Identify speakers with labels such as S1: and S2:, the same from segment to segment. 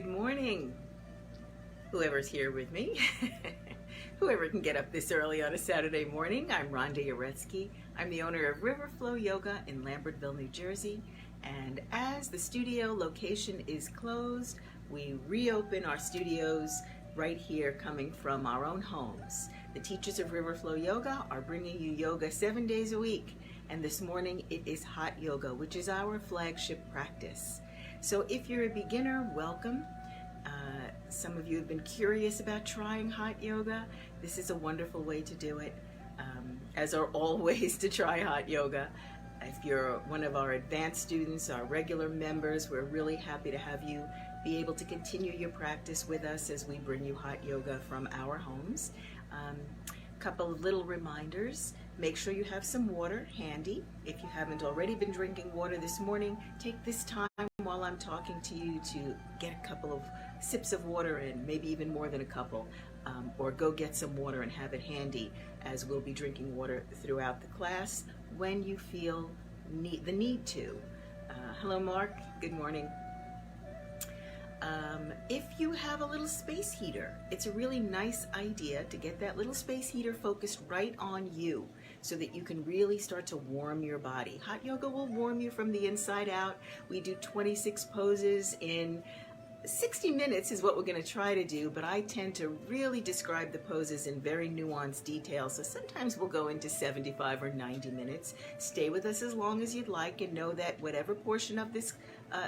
S1: morning, whoever's here with me. Whoever can get up this early on a Saturday morning. I'm Rhonda Yaretsky. I'm the owner of Riverflow Yoga in Lambertville, New Jersey. And as the studio location is closed, we reopen our studios right here coming from our own homes. The teachers of Riverflow Yoga are bringing you yoga 7 days a week. And this morning it is hot yoga, which is our flagship practice. So if you're a beginner, welcome. Some of you have been curious about trying hot yoga. This is a wonderful way to do it, as are all ways to try hot yoga. If you're one of our advanced students, our regular members, we're really happy to have you be able to continue your practice with us as we bring you hot yoga from our homes. Couple of little reminders. Make sure you have some water handy. If you haven't already been drinking water this morning, take this time while I'm talking to you to get a couple of sips of water in, maybe even more than a couple, or go get some water and have it handy, as we'll be drinking water throughout the class when you feel the need to. Hello, Mark. Good morning. If you have a little space heater, it's a really nice idea to get that little space heater focused right on you so that you can really start to warm your body. Hot yoga will warm you from the inside out. We do 26 poses in 60 minutes is what we're going to try to do, but I tend to really describe the poses in very nuanced detail, so sometimes we'll go into 75 or 90 minutes. Stay with us as long as you'd like, and know that whatever portion of this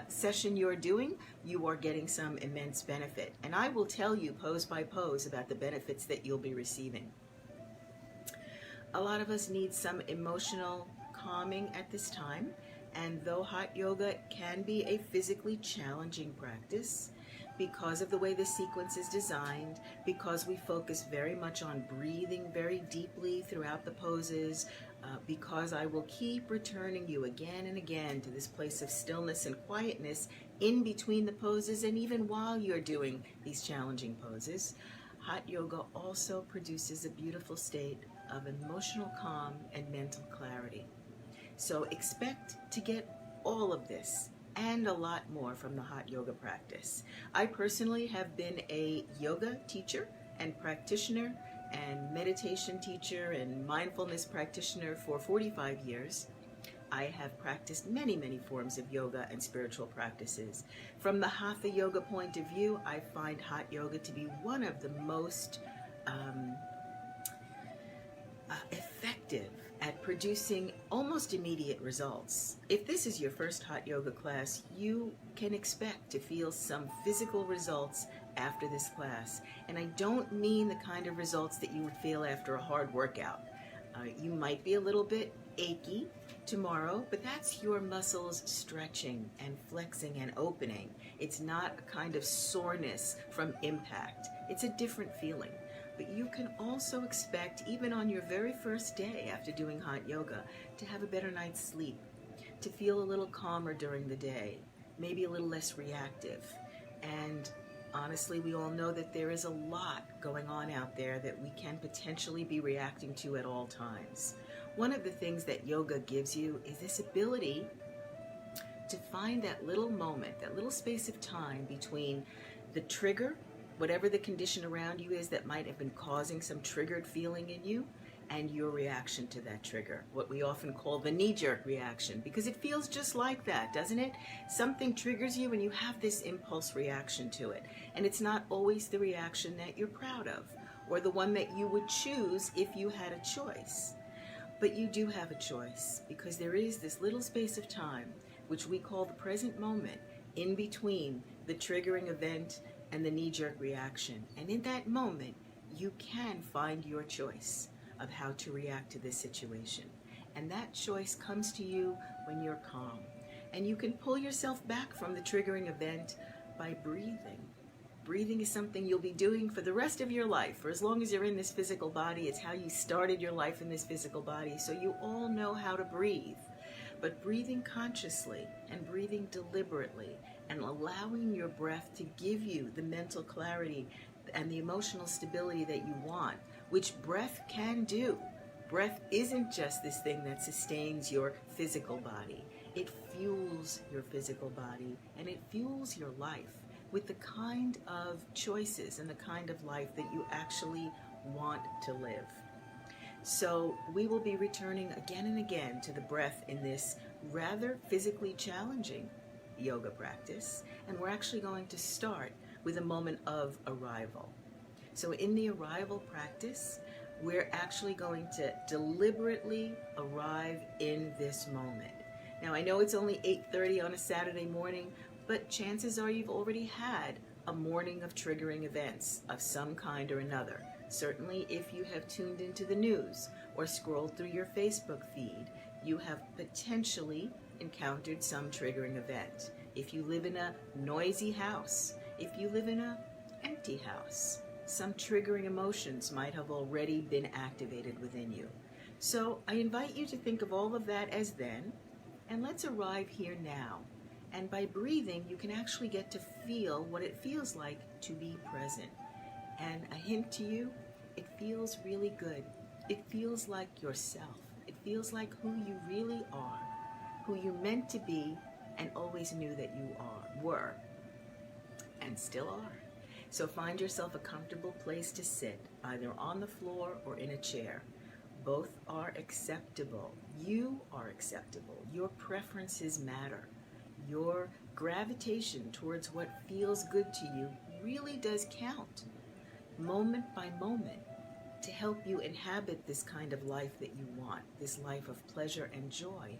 S1: session you're doing, you are getting some immense benefit. And I will tell you pose by pose about the benefits that you'll be receiving. A lot of us need some emotional calming at this time. And though hot yoga can be a physically challenging practice, because of the way the sequence is designed, because we focus very much on breathing very deeply throughout the poses, because I will keep returning you again and again to this place of stillness and quietness in between the poses and even while you're doing these challenging poses, hot yoga also produces a beautiful state of emotional calm and mental clarity. So expect to get all of this and a lot more from the hot yoga practice. I personally have been a yoga teacher and practitioner and meditation teacher and mindfulness practitioner for 45 years. I have practiced many, many forms of yoga and spiritual practices. From the hatha yoga point of view, I find hot yoga to be one of the most effective at producing almost immediate results. If this is your first hot yoga class, you can expect to feel some physical results after this class. And I don't mean the kind of results that you would feel after a hard workout. You might be a little bit achy tomorrow, but that's your muscles stretching and flexing and opening. It's not a kind of soreness from impact. It's a different feeling. But you can also expect, even on your very first day after doing hot yoga, to have a better night's sleep, to feel a little calmer during the day, maybe a little less reactive. And honestly, we all know that there is a lot going on out there that we can potentially be reacting to at all times. One of the things that yoga gives you is this ability to find that little moment, that little space of time between the trigger, whatever the condition around you is that might have been causing some triggered feeling in you, and your reaction to that trigger, what we often call the knee-jerk reaction, because it feels just like that, doesn't it? Something triggers you and you have this impulse reaction to it, and it's not always the reaction that you're proud of, or the one that you would choose if you had a choice. But you do have a choice, because there is this little space of time, which we call the present moment, in between the triggering event and the knee-jerk reaction. And in that moment, you can find your choice of how to react to this situation. And that choice comes to you when you're calm. And you can pull yourself back from the triggering event by breathing. Breathing is something you'll be doing for the rest of your life. For as long as you're in this physical body, it's how you started your life in this physical body. So you all know how to breathe. But breathing consciously and breathing deliberately and allowing your breath to give you the mental clarity and the emotional stability that you want, which breath can do. Breath isn't just this thing that sustains your physical body. It fuels your physical body and it fuels your life. with the kind of choices and the kind of life that you actually want to live. So we will be returning again and again to the breath in this rather physically challenging yoga practice, and we're actually going to start with a moment of arrival. So in the arrival practice, we're actually going to deliberately arrive in this moment. Now, I know it's only 8:30 on a Saturday morning, but chances are you've already had a morning of triggering events of some kind or another. Certainly, if you have tuned into the news or scrolled through your Facebook feed, you have potentially encountered some triggering event. If you live in a noisy house, if you live in an empty house, some triggering emotions might have already been activated within you. So I invite you to think of all of that as then, and let's arrive here now. And by breathing, you can actually get to feel what it feels like to be present. And a hint to you, it feels really good. It feels like yourself. It feels like who you really are, who you meant to be and always knew that you were, and still are. So find yourself a comfortable place to sit, either on the floor or in a chair. Both are acceptable. You are acceptable. Your preferences matter. Your gravitation towards what feels good to you really does count, moment by moment, to help you inhabit this kind of life that you want, this life of pleasure and joy,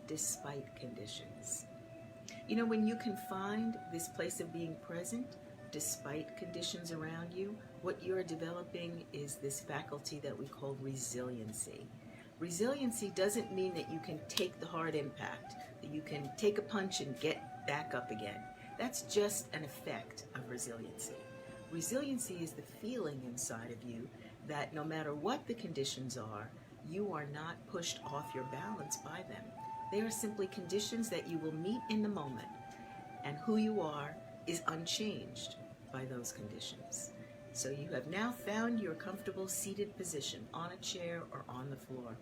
S1: despite conditions. You know, when you can find this place of being present, despite conditions around you, what you're developing is this faculty that we call resiliency. Resiliency doesn't mean that you can take the hard impact, that you can take a punch and get back up again. That's just an effect of resiliency. Resiliency is the feeling inside of you that no matter what the conditions are, you are not pushed off your balance by them. They are simply conditions that you will meet in the moment, and who you are is unchanged by those conditions. So you have now found your comfortable seated position on a chair or on the floor.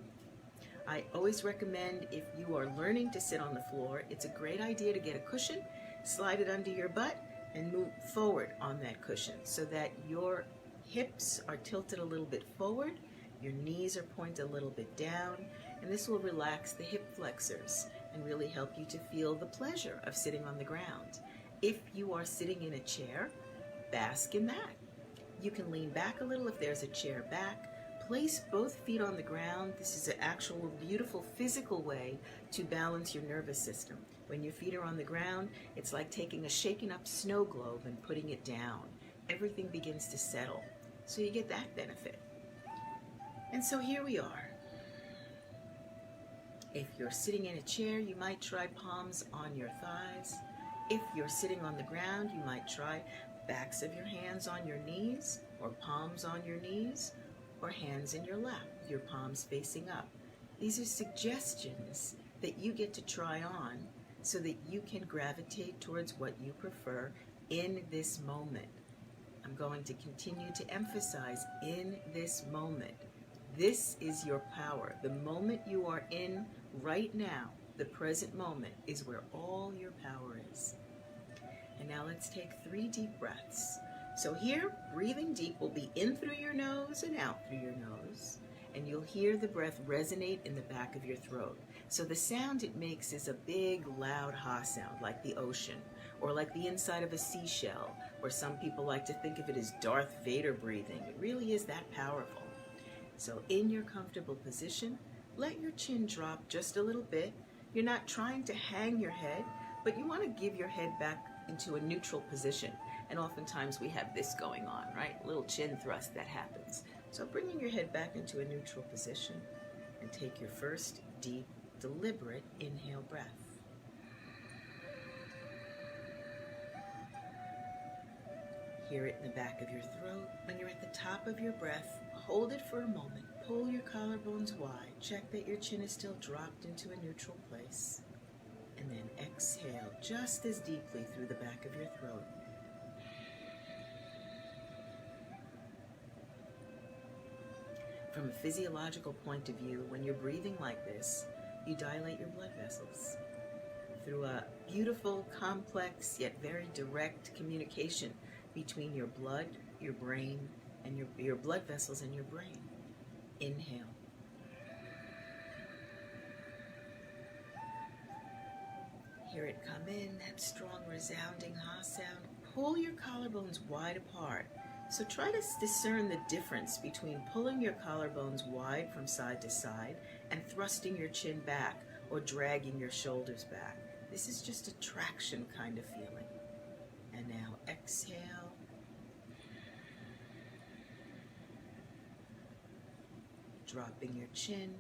S1: I always recommend, if you are learning to sit on the floor, it's a great idea to get a cushion, slide it under your butt, and move forward on that cushion so that your hips are tilted a little bit forward, your knees are pointed a little bit down, and this will relax the hip flexors and really help you to feel the pleasure of sitting on the ground. If you are sitting in a chair, bask in that. You can lean back a little if there's a chair back. Place both feet on the ground. This is an actual beautiful physical way to balance your nervous system. When your feet are on the ground, it's like taking a shaken up snow globe and putting it down. Everything begins to settle. So you get that benefit. And so here we are. If you're sitting in a chair, you might try palms on your thighs. If you're sitting on the ground, you might try backs of your hands on your knees, or palms on your knees, or hands in your lap, your palms facing up. These are suggestions that you get to try on so that you can gravitate towards what you prefer in this moment. I'm going to continue to emphasize in this moment. This is your power. The moment you are in right now, the present moment, is where all your power is. And now let's take 3 deep breaths. So here, breathing deep will be in through your nose and out through your nose. And you'll hear the breath resonate in the back of your throat. So the sound it makes is a big, loud ha sound, like the ocean, or like the inside of a seashell, or some people like to think of it as Darth Vader breathing. It really is that powerful. So in your comfortable position, let your chin drop just a little bit. You're not trying to hang your head, but you want to give your head back into a neutral position. And oftentimes we have this going on, right? A little chin thrust that happens. So bringing your head back into a neutral position, and take your first deep, deliberate inhale breath. Hear it in the back of your throat. When you're at the top of your breath, hold it for a moment. Pull your collarbones wide. Check that your chin is still dropped into a neutral place. And then exhale just as deeply through the back of your throat. From a physiological point of view, when you're breathing like this, you dilate your blood vessels. through a beautiful, complex, yet very direct communication between your blood, your brain, and your blood vessels and your brain. Inhale. Hear it come in, that strong, resounding ha sound. Pull your collarbones wide apart. So try to discern the difference between pulling your collarbones wide from side to side and thrusting your chin back or dragging your shoulders back. This is just a traction kind of feeling. And now exhale. Dropping your chin.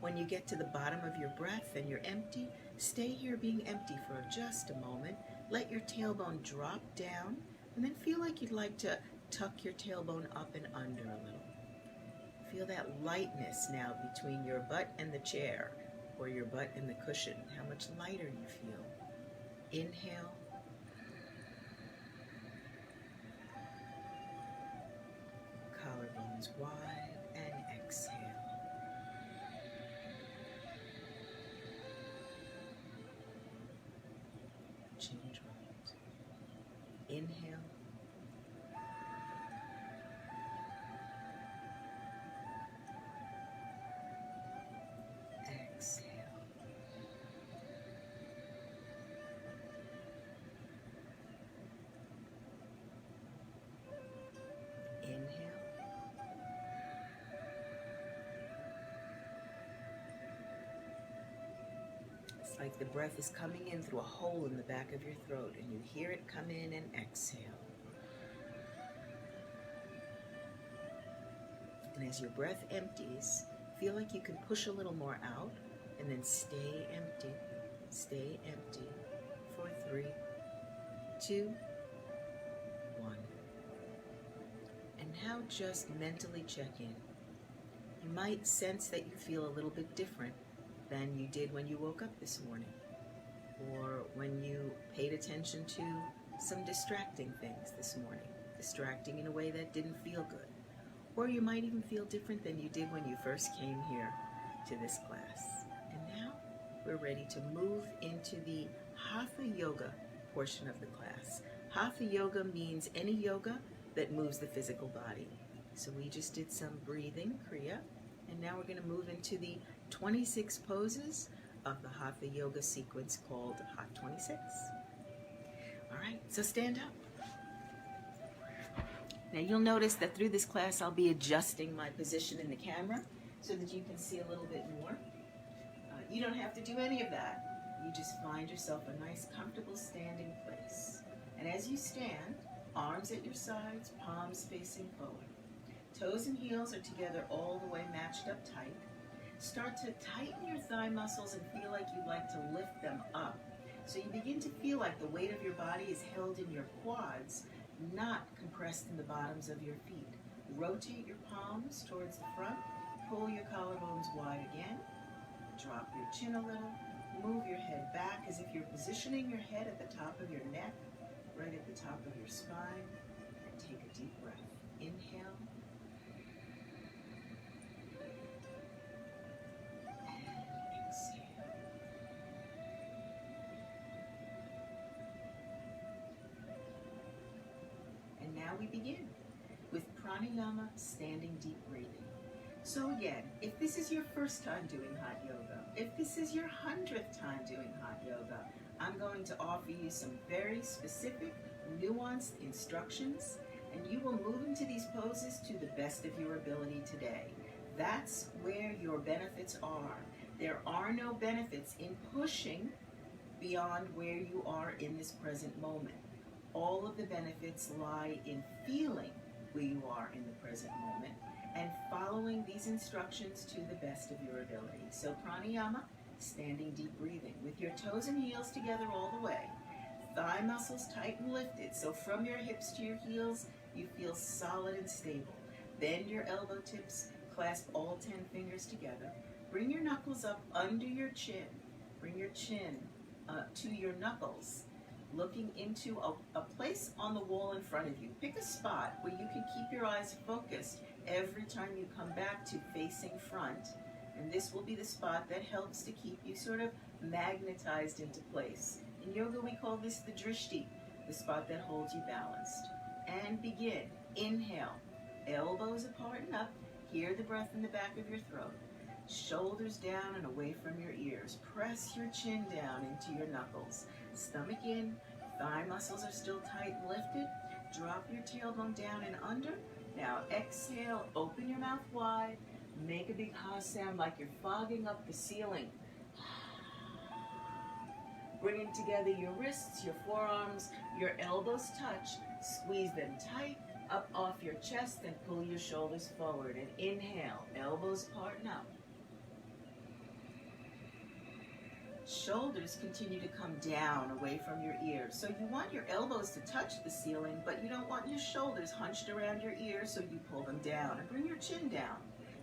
S1: When you get to the bottom of your breath and you're empty, stay here being empty for just a moment. Let your tailbone drop down and then feel like you'd like to tuck your tailbone up and under a little. Feel that lightness now between your butt and the chair or your butt and the cushion, how much lighter you feel. Inhale. Collarbones wide and exhale. Chin dropped. Inhale. Exhale. Inhale. It's like the breath is coming in through a hole in the back of your throat, and you hear it come in and exhale. And as your breath empties, feel like you can push a little more out, and then stay empty for 3, 2, 1. And now just mentally check in. You might sense that you feel a little bit different than you did when you woke up this morning, or when you paid attention to some distracting things this morning, distracting in a way that didn't feel good. Or you might even feel different than you did when you first came here to this class. And now we're ready to move into the Hatha Yoga portion of the class. Hatha Yoga means any yoga that moves the physical body. So we just did some breathing, Kriya, and now we're going to move into the 26 poses of the Hatha Yoga sequence called Hot 26. All right, so stand up. Now you'll notice that through this class I'll be adjusting my position in the camera so that you can see a little bit more. You don't have to do any of that. You just find yourself a nice comfortable standing place. And as you stand, arms at your sides, palms facing forward. Toes and heels are together all the way matched up tight. Start to tighten your thigh muscles and feel like you'd like to lift them up. So you begin to feel like the weight of your body is held in your quads, not compressed in the bottoms of your feet. Rotate your palms towards the front. Pull your collarbones wide again. Drop your chin a little. Move your head back as if you're positioning your head at the top of your neck, right at the top of your spine. And take a deep breath. Inhale. Now we begin with pranayama, standing deep breathing. So again, if this is your first time doing hot yoga, if this is your 100th time doing hot yoga, I'm going to offer you some very specific, nuanced instructions, and you will move into these poses to the best of your ability today. That's where your benefits are. There are no benefits in pushing beyond where you are in this present moment. All of the benefits lie in feeling where you are in the present moment and following these instructions to the best of your ability. So pranayama, standing deep breathing, with your toes and heels together all the way. Thigh muscles tight and lifted, so from your hips to your heels, you feel solid and stable. Bend your elbow tips, clasp all 10 fingers together. Bring your knuckles up under your chin. Bring your chin to your knuckles, looking into a place on the wall in front of you. Pick a spot where you can keep your eyes focused every time you come back to facing front. And this will be the spot that helps to keep you sort of magnetized into place. In yoga, we call this the drishti, the spot that holds you balanced. And begin. Inhale, elbows apart and up. Hear the breath in the back of your throat. Shoulders down and away from your ears. Press your chin down into your knuckles. Stomach in, thigh muscles are still tight and lifted. Drop your tailbone down and under. Now exhale, open your mouth wide. Make a big ha sound like you're fogging up the ceiling. Bringing together your wrists, your forearms, your elbows touch. Squeeze them tight up off your chest and pull your shoulders forward. And inhale, elbows apart and up. Shoulders continue to come down away from your ears. So you want your elbows to touch the ceiling, but you don't want your shoulders hunched around your ears, so you pull them down and bring your chin down.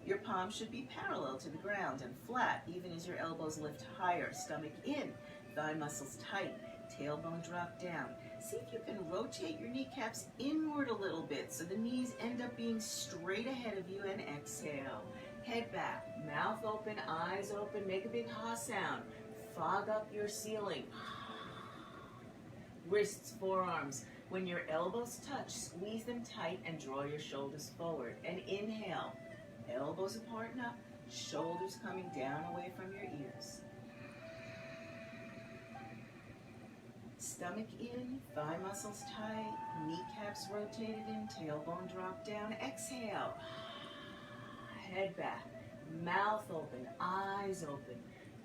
S1: Your palms should be parallel to the ground and flat, even as your elbows lift higher. Stomach in, thigh muscles tight, tailbone drop down. See if you can rotate your kneecaps inward a little bit so the knees end up being straight ahead of you, and exhale. Head back, mouth open, eyes open, make a big ha sound. Fog up your ceiling. Wrists, forearms. When your elbows touch, squeeze them tight and draw your shoulders forward. And inhale, elbows apart and up, shoulders coming down away from your ears. Stomach in, thigh muscles tight, kneecaps rotated in, tailbone drop down. Exhale. Head back, mouth open, eyes open.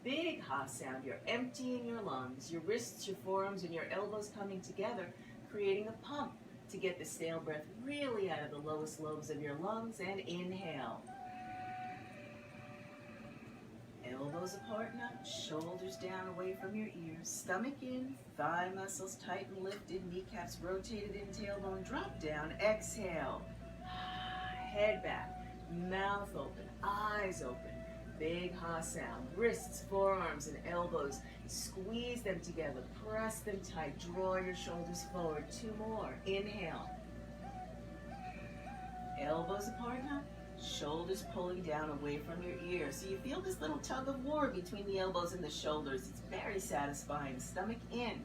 S1: Big ha sound. You're emptying your lungs, your wrists, your forearms, and your elbows coming together, creating a pump to get the stale breath really out of the lowest lobes of your lungs. And inhale. Elbows apart and up, shoulders down away from your ears. Stomach in, thigh muscles tight and lifted, kneecaps rotated in, tailbone drop down. Exhale. Head back, mouth open, eyes open. Big ha sound. Wrists, forearms, and elbows. Squeeze them together. Press them tight. Draw your shoulders forward. 2 more. Inhale. Elbows apart now. Shoulders pulling down away from your ears. So you feel this little tug of war between the elbows and the shoulders. It's very satisfying. Stomach in.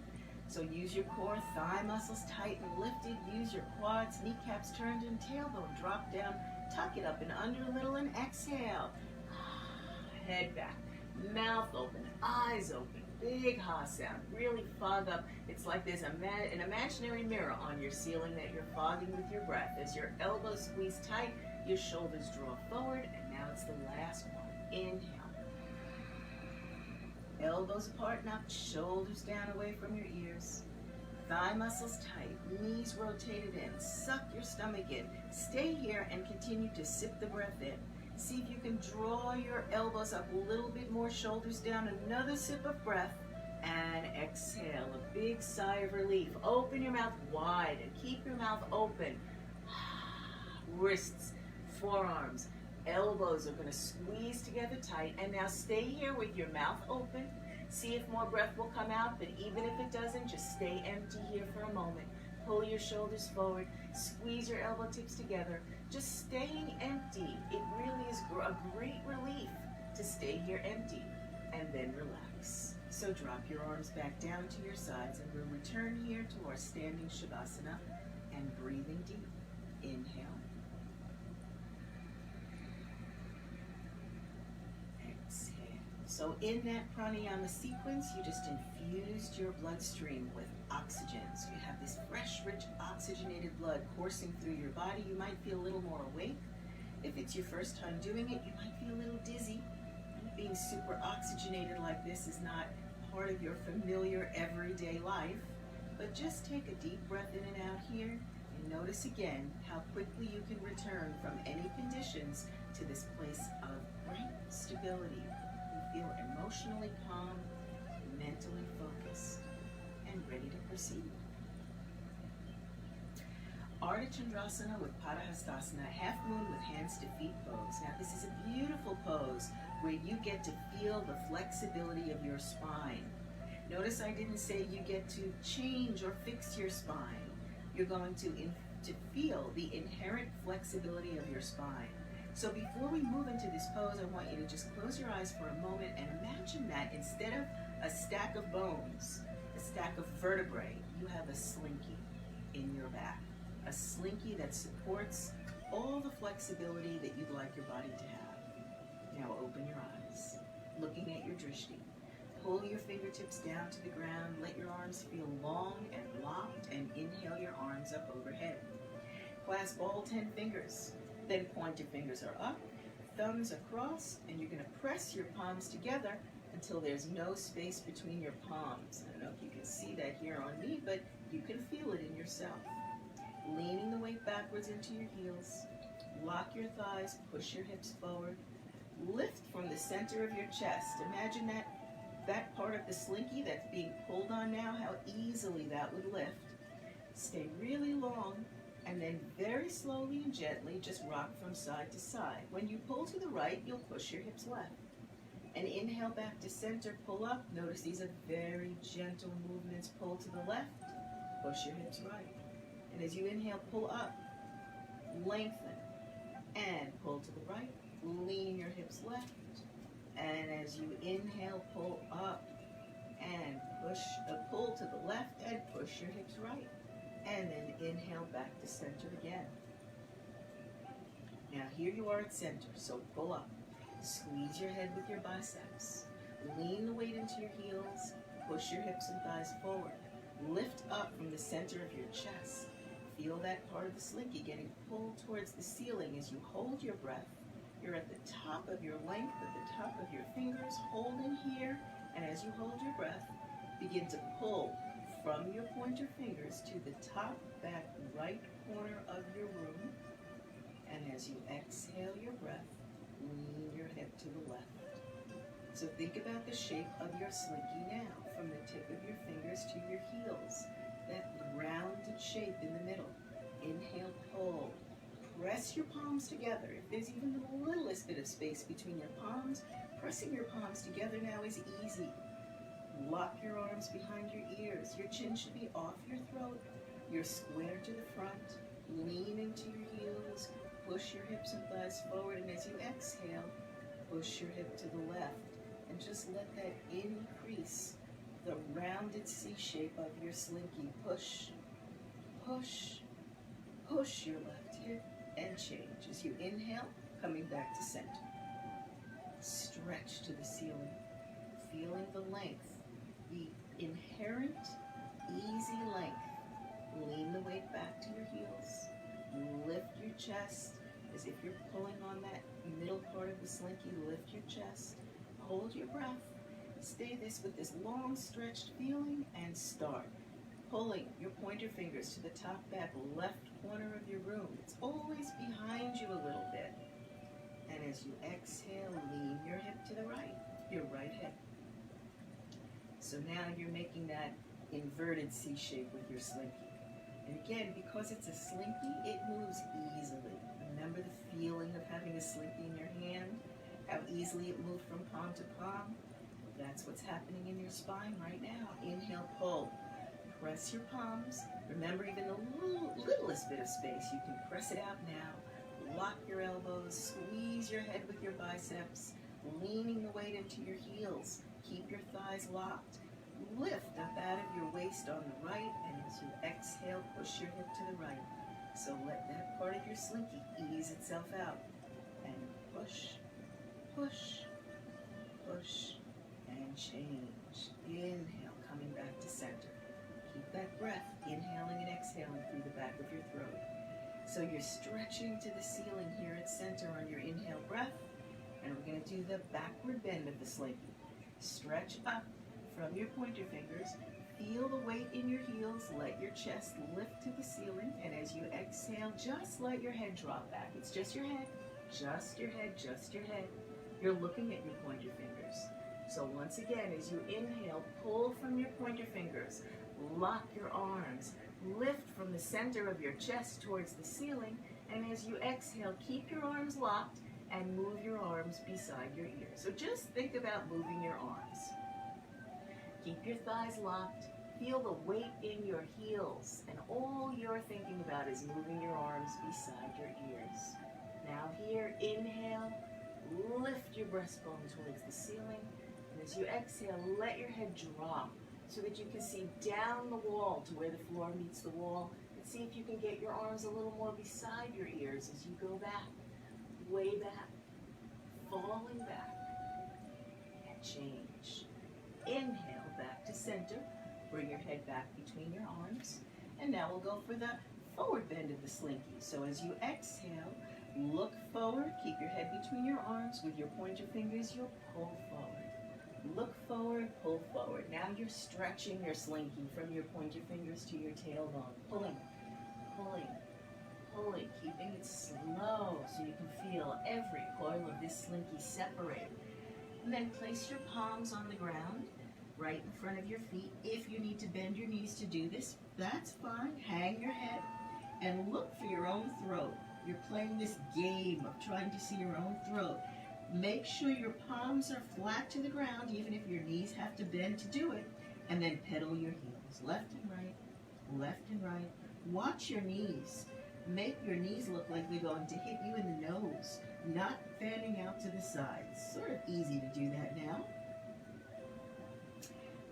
S1: So use your core, thigh muscles tight and lifted. Use your quads, kneecaps turned in, tailbone drop down. Tuck it up and under a little and exhale. Head back, mouth open, eyes open, big ha sound. Really fog up. It's like there's an imaginary mirror on your ceiling that you're fogging with your breath. As your elbows squeeze tight, your shoulders draw forward, and now it's the last one. Inhale. Elbows apart and up, shoulders down away from your ears. Thigh muscles tight, knees rotated in. Suck your stomach in. Stay here and continue to sip the breath in. See if you can draw your elbows up a little bit more, shoulders down. Another sip of breath, and exhale. A big sigh of relief. Open your mouth wide and keep your mouth open. Wrists, forearms, elbows are going to squeeze together tight. And now stay here with your mouth open. See if more breath will come out, but even if it doesn't, just stay empty here for a moment. Pull your shoulders forward, squeeze your elbow tips together. Just staying empty. It really is a great relief to stay here empty, and then relax. So drop your arms back down to your sides, and we'll return here to our standing Shavasana and breathing deep. Inhale. Exhale. So in that pranayama sequence, you just infused your bloodstream with oxygen. So you have this fresh, rich, oxygenated blood coursing through your body. You might feel a little more awake. If it's your first time doing it, you might feel a little dizzy. Being super oxygenated like this is not part of your familiar everyday life. But just take a deep breath in and out here, and notice again how quickly you can return from any conditions to this place of great stability. You feel emotionally calm, mentally focused, and ready to proceed. Ardha Chandrasana with Padahastasana, half moon with hands to feet pose. Now this is a beautiful pose where you get to feel the flexibility of your spine. Notice I didn't say you get to change or fix your spine. You're going to feel the inherent flexibility of your spine. So before we move into this pose, I want you to just close your eyes for a moment and imagine that instead of a stack of bones, a stack of vertebrae, you have a slinky in your back. A slinky that supports all the flexibility that you'd like your body to have. Now open your eyes, looking at your drishti. Pull your fingertips down to the ground, let your arms feel long and locked, and inhale your arms up overhead. Clasp all 10 fingers, then pointer fingers are up, thumbs across, and you're going to press your palms together until there's no space between your palms. I don't know if you can see that here on me, but you can feel it in yourself. Leaning the weight backwards into your heels, lock your thighs, push your hips forward, lift from the center of your chest. Imagine that part of the slinky that's being pulled on now, how easily that would lift. Stay really long, and then very slowly and gently just rock from side to side. When you pull to the right, you'll push your hips left. And inhale back to center, pull up. Notice these are very gentle movements. Pull to the left, push your hips right. And as you inhale, pull up, lengthen, and pull to the right, lean your hips left. And as you inhale, pull up and pull to the left and push your hips right. And then inhale back to center again. Now here you are at center, so pull up. Squeeze your head with your biceps. Lean the weight into your heels. Push your hips and thighs forward. Lift up from the center of your chest. Feel that part of the slinky getting pulled towards the ceiling as you hold your breath. You're at the top of your length, at the top of your fingers. Hold in here, and as you hold your breath, begin to pull from your pointer fingers to the top back right corner of your room. And as you exhale your breath, lean your hip to the left. So think about the shape of your slinky now, from the tip of your fingers to your heels. That rounded shape in the middle. Inhale, pull. Press your palms together. If there's even the littlest bit of space between your palms, pressing your palms together now is easy. Lock your arms behind your ears. Your chin should be off your throat. You're square to the front. Lean into your heels. Push your hips and thighs forward. And as you exhale, push your hip to the left. And just let that increase the rounded C shape of your slinky. Push, push, push your left hip and change. As you inhale, coming back to center. Stretch to the ceiling, feeling the length, the inherent easy length. Lean the weight back to your heels. Lift your chest as if you're pulling on that middle part of the slinky. Lift your chest. Hold your breath. Stay with this long stretched feeling and start. Pulling your pointer fingers to the top back left corner of your room. It's always behind you a little bit. And as you exhale, lean your hip to the right, your right hip. So now you're making that inverted C shape with your slinky. And again, because it's a slinky, it moves easily. Remember the feeling of having a slinky in your hand? How easily it moved from palm to palm? That's what's happening in your spine right now. Inhale, pull. Press your palms. Remember, even the littlest bit of space, you can press it out now. Lock your elbows. Squeeze your head with your biceps. Leaning the weight into your heels. Keep your thighs locked. Lift up out of your waist on the right, and as you exhale, push your hip to the right. So let that part of your slinky ease itself out. And push, push, push, and change. Inhale, coming back to center. Keep that breath, inhaling and exhaling through the back of your throat. So you're stretching to the ceiling here at center on your inhale breath, and we're going to do the backward bend of the slinky. Stretch up from your pointer fingers. Feel the weight in your heels. Let your chest lift to the ceiling, and as you exhale, just let your head drop back. It's just your head, just your head, just your head. You're looking at your pointer fingers. So once again, as you inhale, pull from your pointer fingers. Lock your arms. Lift from the center of your chest towards the ceiling. And as you exhale, keep your arms locked and move your arms beside your ears. So just think about moving your arms. Keep your thighs locked. Feel the weight in your heels. And all you're thinking about is moving your arms beside your ears. Now here, inhale. breastbone towards the ceiling. And as you exhale, let your head drop so that you can see down the wall to where the floor meets the wall. And see if you can get your arms a little more beside your ears as you go back, way back, falling back, and change. Inhale, back to center. Bring your head back between your arms. And now we'll go for the forward bend of the slinky. So as you exhale, look forward, keep your head between your arms. With your pointer fingers, you'll pull forward. Look forward, pull forward. Now you're stretching your slinky from your pointer fingers to your tailbone. Pulling, pulling, pulling, keeping it slow so you can feel every coil of this slinky separate. And then place your palms on the ground, right in front of your feet. If you need to bend your knees to do this, that's fine. Hang your head and look for your own throat. You're playing this game of trying to see your own throat. Make sure your palms are flat to the ground, even if your knees have to bend to do it. And then pedal your heels, left and right, left and right. Watch your knees. Make your knees look like they're going to hit you in the nose, not fanning out to the sides. Sort of easy to do that now.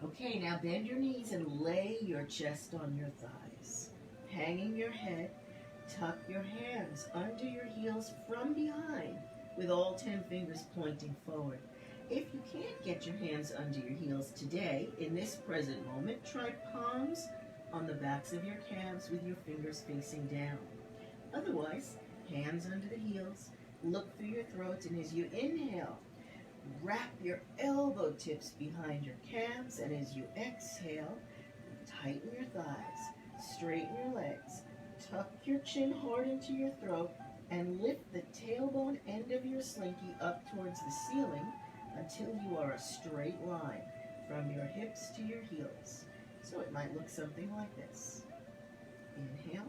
S1: Okay, now bend your knees and lay your chest on your thighs. Hanging your head, tuck your hands under your heels from behind with all 10 fingers pointing forward. If you can't get your hands under your heels today, in this present moment, try palms on the backs of your calves with your fingers facing down. Otherwise, hands under the heels, look through your throat, and as you inhale, wrap your elbow tips behind your calves, and as you exhale, tighten your thighs, straighten your legs, tuck your chin hard into your throat, and lift the tailbone end of your slinky up towards the ceiling until you are a straight line from your hips to your heels. So it might look something like this. Inhale.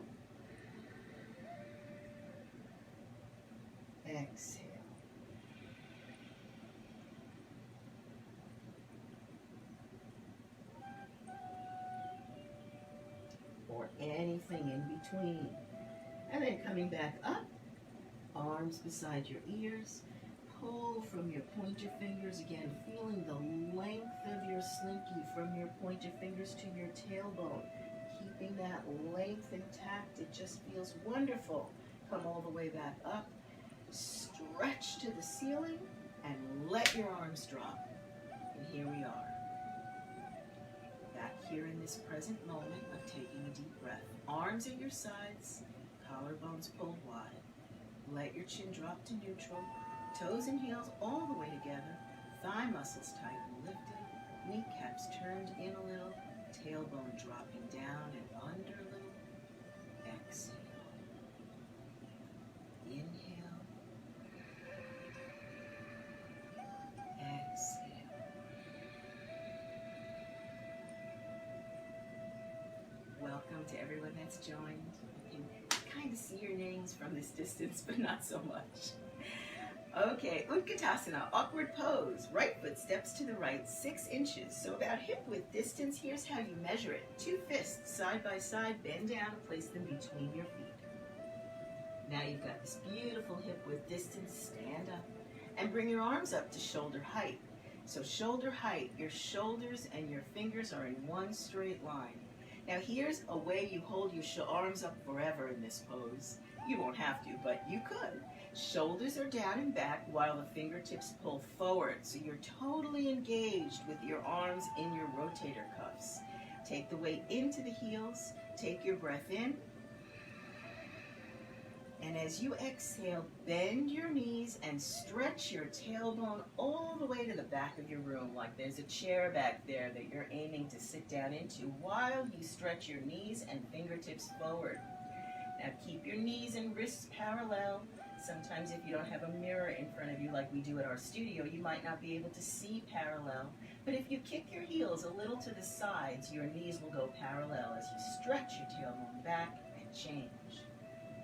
S1: Exhale. Or anything in between. And then coming back up, arms beside your ears, pull from your pointer fingers, again feeling the length of your slinky from your pointer fingers to your tailbone, keeping that length intact. It just feels wonderful. Come all the way back up, stretch to the ceiling, and let your arms drop. And here we are. Back here in this present moment of taking a deep breath. Arms at your sides, collarbones pulled wide. Let your chin drop to neutral. Toes and heels all the way together. Thigh muscles tight and lifted. Kneecaps turned in a little. Tailbone dropping down and under a little. Exhale. Inhale. Exhale. Welcome to everyone that's joined. You can kind of see your names from this distance, but not so much. Okay, Utkatasana, awkward pose. Right foot steps to the right 6 inches, so about hip width distance. Here's how you measure it. 2 fists side by side, bend down and place them between your feet. Now you've got this beautiful hip width distance. Stand up and bring your arms up to shoulder height. So shoulder height, your shoulders and your fingers are in one straight line. Now here's a way you hold your arms up forever in this pose. You won't have to, but you could. Shoulders are down and back while the fingertips pull forward. So you're totally engaged with your arms in your rotator cuffs. Take the weight into the heels. Take your breath in. And as you exhale, bend your knees and stretch your tailbone all the way to the back of your room, like there's a chair back there that you're aiming to sit down into while you stretch your knees and fingertips forward. Now keep your knees and wrists parallel. Sometimes if you don't have a mirror in front of you like we do at our studio, you might not be able to see parallel. But if you kick your heels a little to the sides, your knees will go parallel as you stretch your tailbone back and change.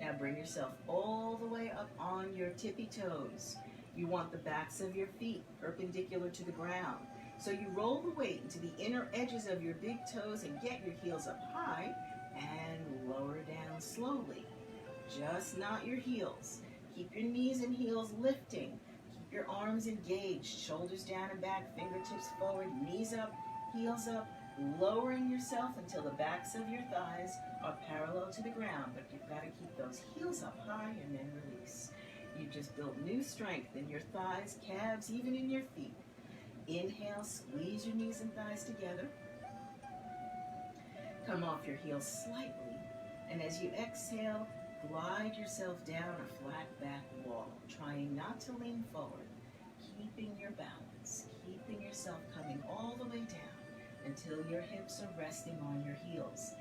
S1: Now bring yourself all the way up on your tippy toes. You want the backs of your feet perpendicular to the ground. So you roll the weight into the inner edges of your big toes and get your heels up high and lower down slowly. Just not your heels. Keep your knees and heels lifting. Keep Your arms engaged, shoulders down and back, fingertips forward, knees up, heels up, lowering yourself until the backs of your thighs are parallel to the ground, but you've got to keep those heels up high and then release. You just built new strength in your thighs, calves, even in your feet. Inhale, squeeze your knees and thighs together. Come off your heels slightly, and as you exhale, glide yourself down a flat back wall, trying not to lean forward, keeping your balance, keeping yourself coming all the way down until your hips are resting on your heels.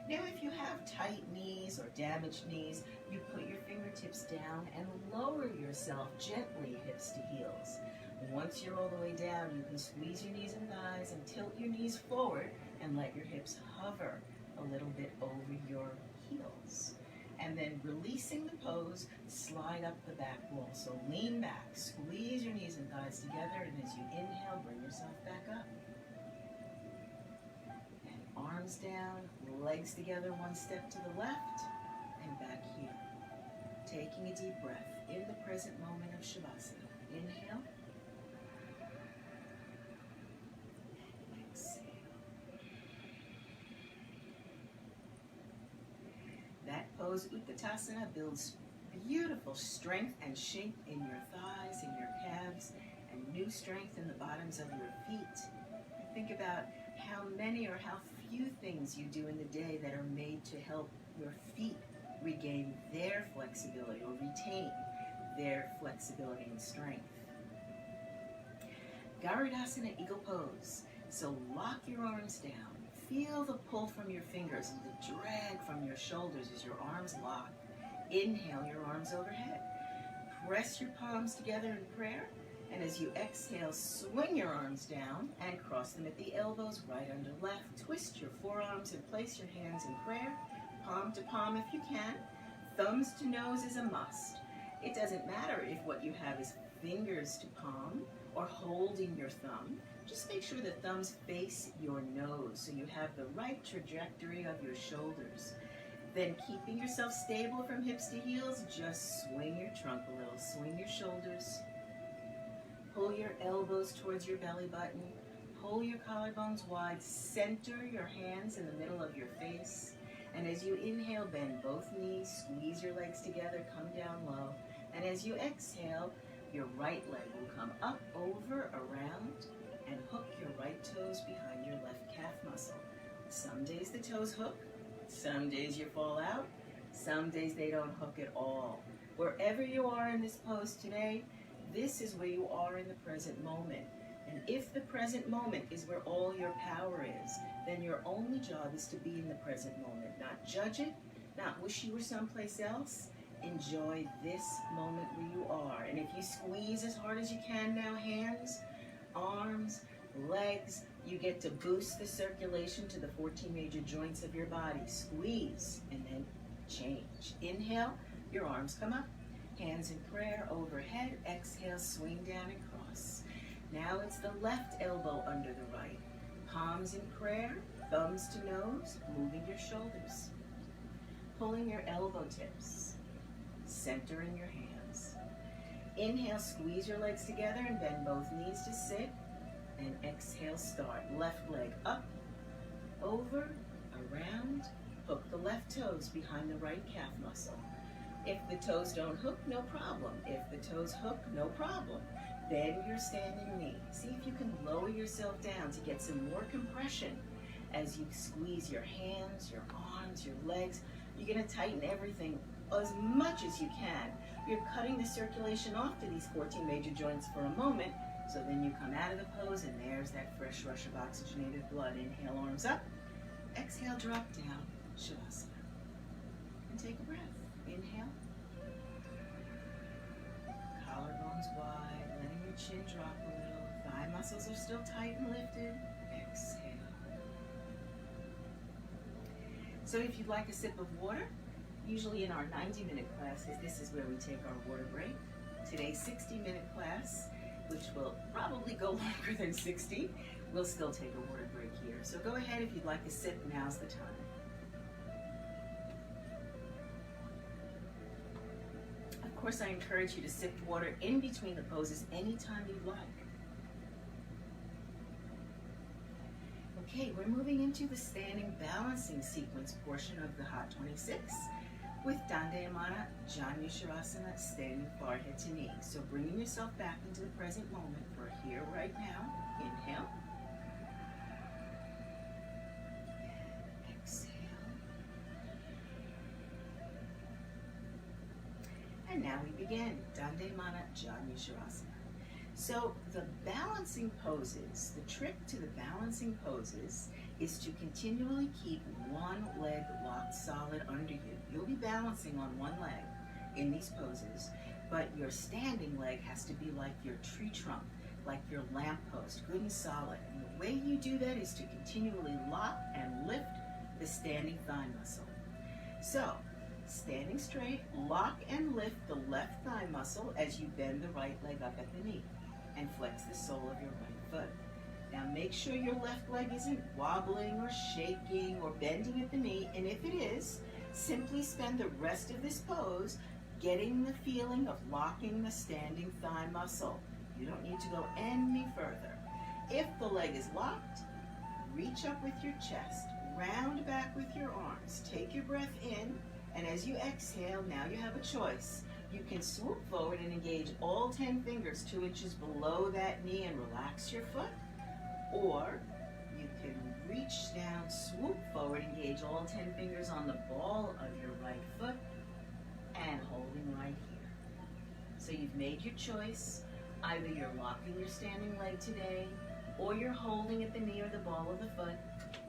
S1: Now, if you have tight knees or damaged knees, you put your fingertips down and lower yourself gently, hips to heels. Once you're all the way down, you can squeeze your knees and thighs and tilt your knees forward and let your hips hover a little bit over your heels. And then releasing the pose, slide up the back wall. So lean back, squeeze your knees and thighs together, and as you inhale, bring yourself back up. And arms down, legs together, one step to the left, and back here. Taking a deep breath in the present moment of Shavasana. Inhale. That pose, Utkatasana, builds beautiful strength and shape in your thighs and your calves, and new strength in the bottoms of your feet. Think about how many or how few things you do in the day that are made to help your feet regain their flexibility or retain their flexibility and strength. Garudasana, Eagle Pose. So lock your arms down. Feel the pull from your fingers and the drag from your shoulders as your arms lock. Inhale your arms overhead. Press your palms together in prayer. And as you exhale, swing your arms down and cross them at the elbows, right under left. Twist your forearms and place your hands in prayer, palm to palm if you can. Thumbs to nose is a must. It doesn't matter if what you have is fingers to palm or holding your thumb. Just make sure the thumbs face your nose so you have the right trajectory of your shoulders. Then keeping yourself stable from hips to heels, just swing your trunk a little. Swing your shoulders. Pull your elbows towards your belly button. Pull your collarbones wide. Center your hands in the middle of your face. And as you inhale, bend both knees. Squeeze your legs together. Come down low. And as you exhale, your right leg will come up, over, around, and hook your right toes behind your left calf muscle. Some days the toes hook, some days you fall out, some days they don't hook at all. Wherever you are in this pose today, this is where you are in the present moment. And if the present moment is where all your power is, then your only job is to be in the present moment. Not judge it, not wish you were someplace else. Enjoy this moment where you are. And if you squeeze as hard as you can now, hands, arms, legs, you get to boost the circulation to the 14 major joints of your body. Squeeze and then change. Inhale, your arms come up, hands in prayer overhead. Exhale, swing down and cross. Now it's the left elbow under the right. Palms in prayer, thumbs to nose, moving your shoulders. Pulling your elbow tips, centering your hands. Inhale, squeeze your legs together and bend both knees to sit. And exhale, start. Left leg up, over, around. Hook the left toes behind the right calf muscle. If the toes don't hook, no problem. If the toes hook, no problem. Bend your standing knee. See if you can lower yourself down to get some more compression as you squeeze your hands, your arms, your legs. You're going to tighten everything as much as you can. You're cutting the circulation off to these 14 major joints for a moment, so then you come out of the pose and there's that fresh rush of oxygenated blood. Inhale, arms up. Exhale, drop down, Shavasana. And take a breath. Inhale. Collarbones wide, letting your chin drop a little. Thigh muscles are still tight and lifted. Exhale. So if you'd like a sip of water, usually in our 90-minute classes, this is where we take our water break. Today's 60-minute class, which will probably go longer than 60, we'll still take a water break here. So go ahead if you'd like a sip, now's the time. course, I encourage you to sip water in between the poses anytime you'd like. Okay, we're moving into the standing balancing sequence portion of the Hot 26 with Dandayamana Janushirasana, standing forehead to knee. So bringing yourself back into the present moment for here, right now. Inhale. Exhale. And now we begin Dandayamana Janushirasana. So the balancing poses, the trick to the balancing poses is to continually keep one leg locked solid under you. You'll be balancing on one leg in these poses, but your standing leg has to be like your tree trunk, like your lamppost, good and solid. And the way you do that is to continually lock and lift the standing thigh muscle. So, standing straight, lock and lift the left thigh muscle as you bend the right leg up at the knee and flex the sole of your right foot. Now make sure your left leg isn't wobbling or shaking or bending at the knee, and if it is, simply spend the rest of this pose getting the feeling of locking the standing thigh muscle. You don't need to go any further. If the leg is locked, reach up with your chest, round back with your arms, take your breath in, and as you exhale, now you have a choice. You can swoop forward and engage all 10 fingers 2 inches below that knee and relax your foot. Or you can reach down, swoop forward, engage all 10 fingers on the ball of your right foot and holding right here. So you've made your choice. Either you're locking your standing leg today or you're holding at the knee or the ball of the foot.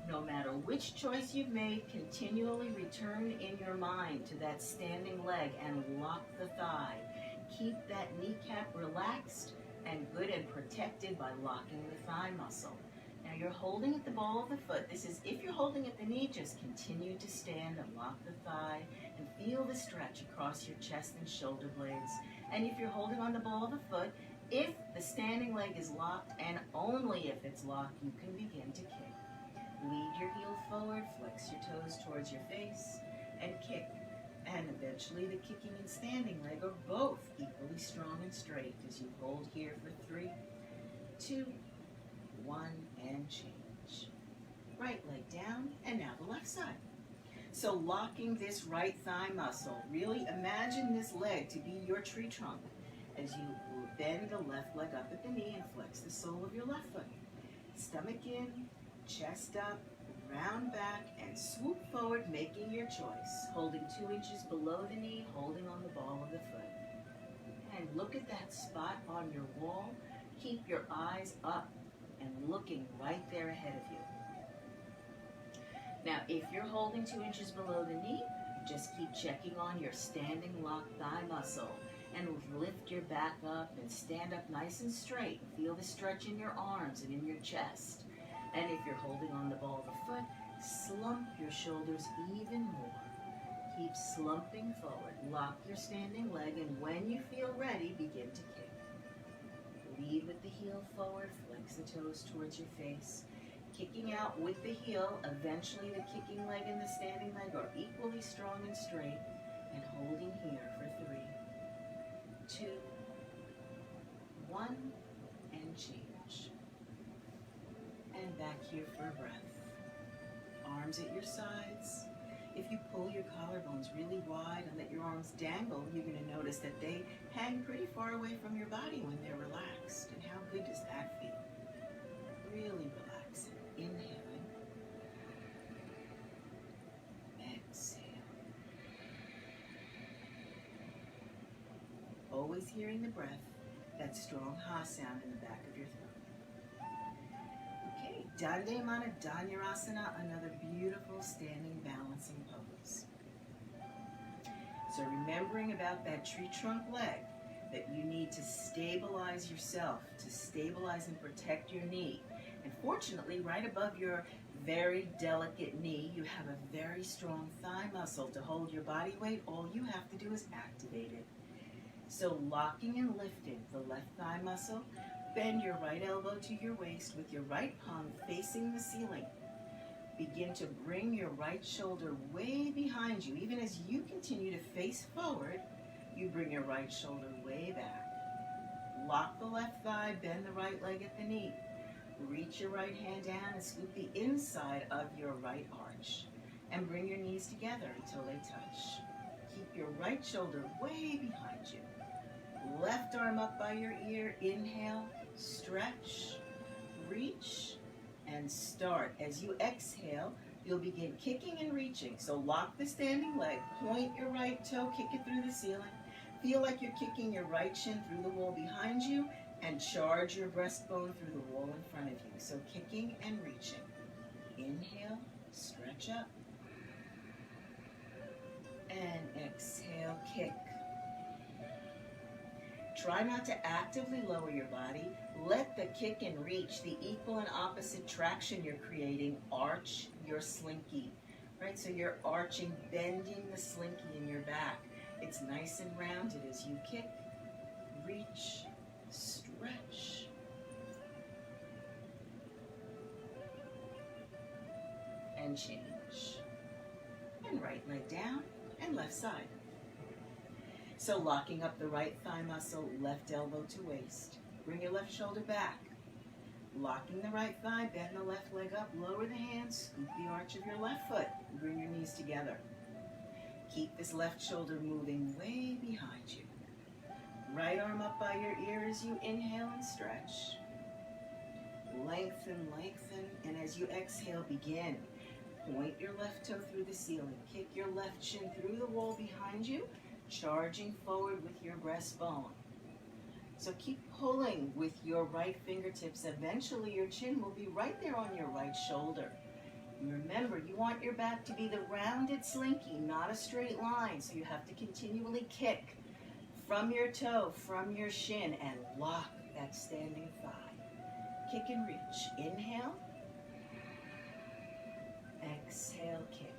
S1: No matter which choice you've made, continually return in your mind to that standing leg and lock the thigh. Keep that kneecap relaxed and good and protected by locking the thigh muscle. Now you're holding at the ball of the foot. This is, if you're holding at the knee, just continue to stand and lock the thigh and feel the stretch across your chest and shoulder blades. And if you're holding on the ball of the foot, if the standing leg is locked, and only if it's locked, you can begin to kick. Lead your heel forward, flex your toes towards your face, and kick. And eventually the kicking and standing leg are both equally strong and straight as you hold here for 3, 2, 1, and change. Right leg down, and now the left side. So locking this right thigh muscle, really imagine this leg to be your tree trunk as you bend the left leg up at the knee and flex the sole of your left foot. Stomach in, chest up, round back, and swoop forward, making your choice. Holding 2 inches below the knee, holding on the ball of the foot. And look at that spot on your wall. Keep your eyes up and looking right there ahead of you. Now, if you're holding 2 inches below the knee, just keep checking on your standing locked thigh muscle and lift your back up and stand up nice and straight. Feel the stretch in your arms and in your chest. And if you're holding on the ball of the foot, slump your shoulders even more. Keep slumping forward. Lock your standing leg, and when you feel ready, begin to kick. Lead with the heel forward, flex the toes towards your face. Kicking out with the heel, eventually the kicking leg and the standing leg are equally strong and straight, and holding here for 3, 2, 1, and change. And back here for a breath. Arms at your sides. If you pull your collarbones really wide and let your arms dangle, you're going to notice that they hang pretty far away from your body when they're relaxed. And how good does that feel? Really relaxing. Inhaling. Exhale. Always hearing the breath, that strong ha sound in the back of your throat. Okay, Dandayamana Dhanurasana, another beautiful standing balancing pose. So remembering about that tree trunk leg, that you need to stabilize yourself, to stabilize and protect your knee. And fortunately, right above your very delicate knee, you have a very strong thigh muscle to hold your body weight. All you have to do is activate it. So locking and lifting the left thigh muscle, bend your right elbow to your waist with your right palm facing the ceiling. Begin to bring your right shoulder way behind you. Even as you continue to face forward, You bring your right shoulder way back. Lock the left thigh, bend the right leg at the knee. Reach your right hand down and scoop the inside of your right arch. And bring your knees together until they touch. Keep your right shoulder way behind you. Left arm up by your ear. Inhale, stretch, reach, and start. As you exhale, you'll begin kicking and reaching. So lock the standing leg, point your right toe, kick it through the ceiling. Feel like you're kicking your right shin through the wall behind you and charge your breastbone through the wall in front of you. So kicking and reaching. Inhale, stretch up. And exhale, kick. Try not to actively lower your body. Let the kick and reach, the equal and opposite traction you're creating, arch your slinky. Right? So you're arching, bending the slinky in your back. It's nice and rounded as you kick, reach, stretch. And change. And right leg down and left side. So locking up the right thigh muscle, left elbow to waist. Bring your left shoulder back. Locking the right thigh, bend the left leg up, lower the hands, scoop the arch of your left foot, bring your knees together. Keep this left shoulder moving way behind you. Right arm up by your ear as you inhale and stretch. Lengthen, lengthen, and as you exhale, begin. Point your left toe through the ceiling. Kick your left shin through the wall behind you, charging forward with your breastbone. So keep pulling with your right fingertips. Eventually your chin will be right there on your right shoulder. And remember, you want your back to be the rounded slinky, not a straight line. So you have to continually kick from your toe, from your shin, and lock that standing thigh. Kick and reach. Inhale. Exhale, kick.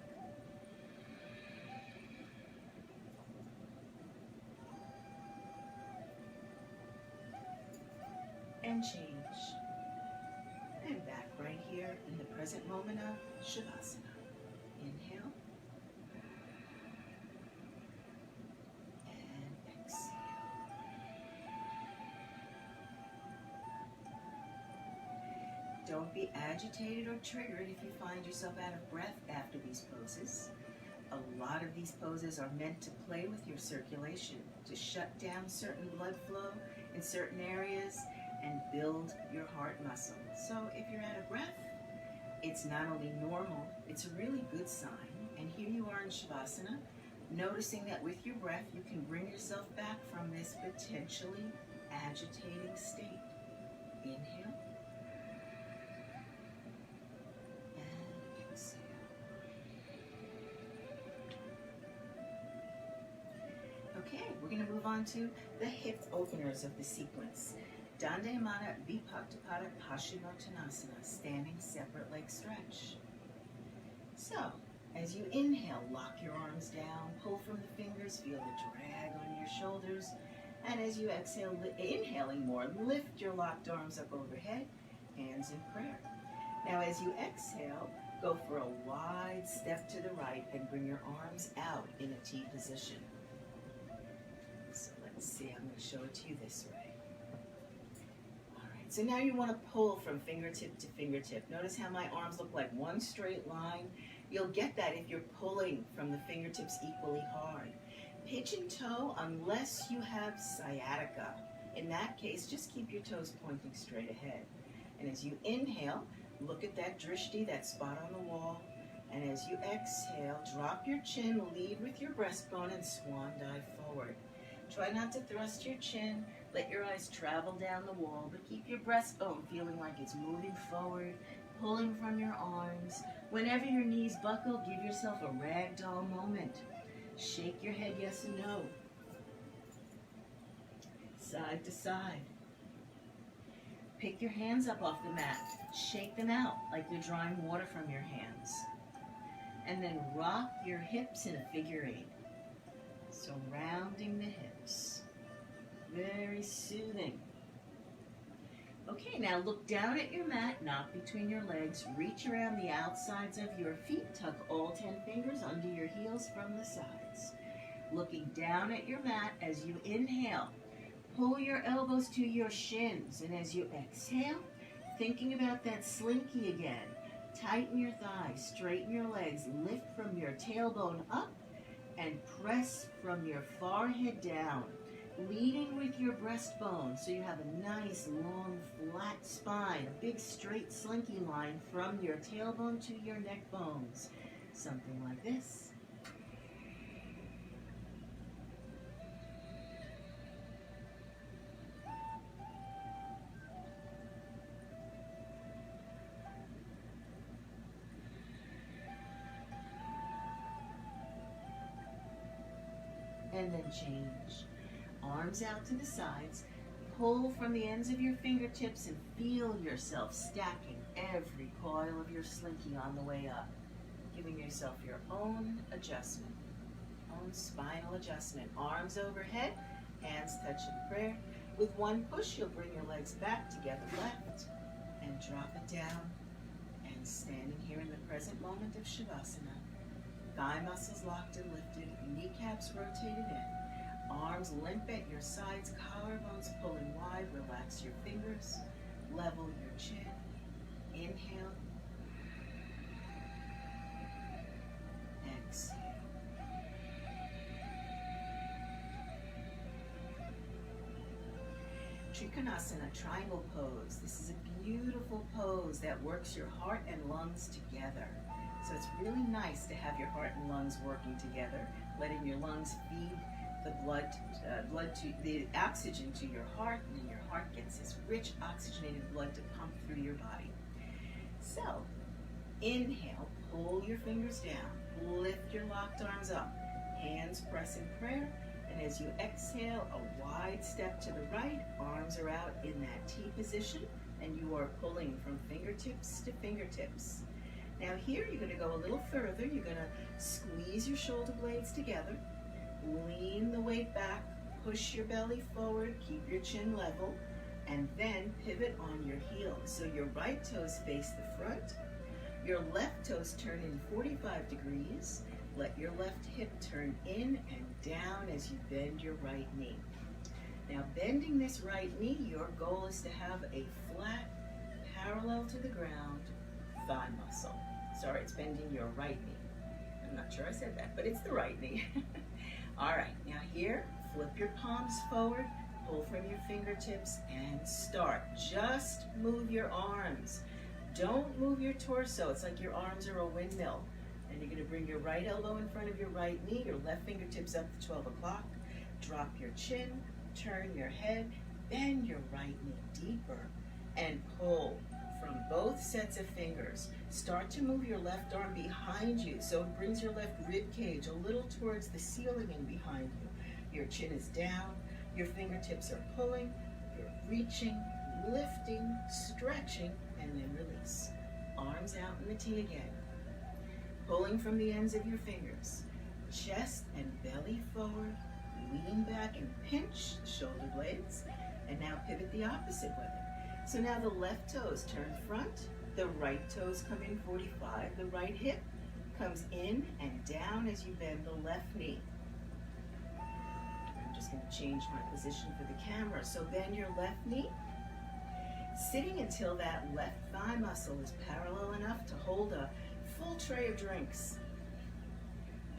S1: And change. And back right here in the present moment of Shavasana. Inhale. And exhale. Don't be agitated or triggered if you find yourself out of breath after these poses. A lot of these poses are meant to play with your circulation, to shut down certain blood flow in certain areas, and build your heart muscle. So if you're out of breath, it's not only normal, it's a really good sign. And here you are in Shavasana, noticing that with your breath, you can bring yourself back from this potentially agitating state. Inhale. And exhale. Okay, we're going to move on to the hip openers of the sequence. Dandayamana Vipaktapada Paschimottanasana, standing separate leg stretch. So, as you inhale, lock your arms down, pull from the fingers, feel the drag on your shoulders. And as you exhale, inhaling more, lift your locked arms up overhead, hands in prayer. Now as you exhale, go for a wide step to the right and bring your arms out in a T position. So let's see, I'm going to show it to you this way. So now you want to pull from fingertip to fingertip. Notice how my arms look like one straight line. You'll get that if you're pulling from the fingertips equally hard. Pigeon toe unless you have sciatica. In that case, just keep your toes pointing straight ahead. And as you inhale, look at that drishti, that spot on the wall. And as you exhale, drop your chin, lead with your breastbone, and swan dive forward. Try not to thrust your chin. Let your eyes travel down the wall, but keep your breastbone feeling like it's moving forward, pulling from your arms. Whenever your knees buckle, give yourself a ragdoll moment. Shake your head yes and no. Side to side. Pick your hands up off the mat. Shake them out like you're drawing water from your hands. And then rock your hips in a figure eight. So rounding the hips. Very soothing. Okay, now look down at your mat, not between your legs. Reach around the outsides of your feet. Tuck all 10 fingers under your heels from the sides. looking down at your mat as you inhale. Pull your elbows to your shins, and as you exhale, thinking about that slinky again. Tighten your thighs, straighten your legs, lift from your tailbone up, and press from your forehead down, leading with your breastbone so you have a nice, long, flat spine, a big, straight, slinky line from your tailbone to your neck bones. Something like this. And then change. Arms out to the sides. Pull from the ends of your fingertips and feel yourself stacking every coil of your slinky on the way up. Giving yourself your own adjustment, own spinal adjustment. Arms overhead, hands touch in prayer. With one push, you'll bring your legs back together left and drop it down. And standing here in the present moment of Shavasana. Thigh muscles locked and lifted, kneecaps rotated in. Arms limp at your sides, collarbones pulling wide. Relax your fingers, level your chin. Inhale. Exhale. Trikonasana, triangle pose. This is a beautiful pose that works your heart and lungs together. So it's really nice to have your heart and lungs working together, letting your lungs feed the blood to the oxygen to your heart, and then your heart gets this rich oxygenated blood to pump through your body. So, inhale, pull your fingers down, lift your locked arms up, hands press in prayer, and as you exhale, a wide step to the right, arms are out in that T position, and you are pulling from fingertips to fingertips. Now here, you're going to go a little further. You're going to squeeze your shoulder blades together, lean the weight back, push your belly forward, keep your chin level, and then pivot on your heels. So your right toes face the front, your left toes turn in 45 degrees. Let your left hip turn in and down as you bend your right knee. Now bending this right knee, your goal is to have a flat, parallel to the ground thigh muscle. Sorry, it's bending your right knee. I'm not sure I said that, but it's the right knee. All right, now here, flip your palms forward, pull from your fingertips, and start. Just move your arms. Don't move your torso. It's like your arms are a windmill. And you're going to bring your right elbow in front of your right knee, your left fingertips up to 12 o'clock. Drop your chin, turn your head, bend your right knee deeper, and pull from both sets of fingers. Start to move your left arm behind you so it brings your left rib cage a little towards the ceiling and behind you. Your chin is down, your fingertips are pulling, you're reaching, lifting, stretching, and then release. Arms out in the T again. Pulling from the ends of your fingers. Chest and belly forward, lean back and pinch the shoulder blades, and now pivot the opposite way. So now the left toes turn front, the right toes come in 45, the right hip comes in and down as you bend the left knee. I'm just going to change my position for the camera. So bend your left knee, sitting until that left thigh muscle is parallel enough to hold a full tray of drinks.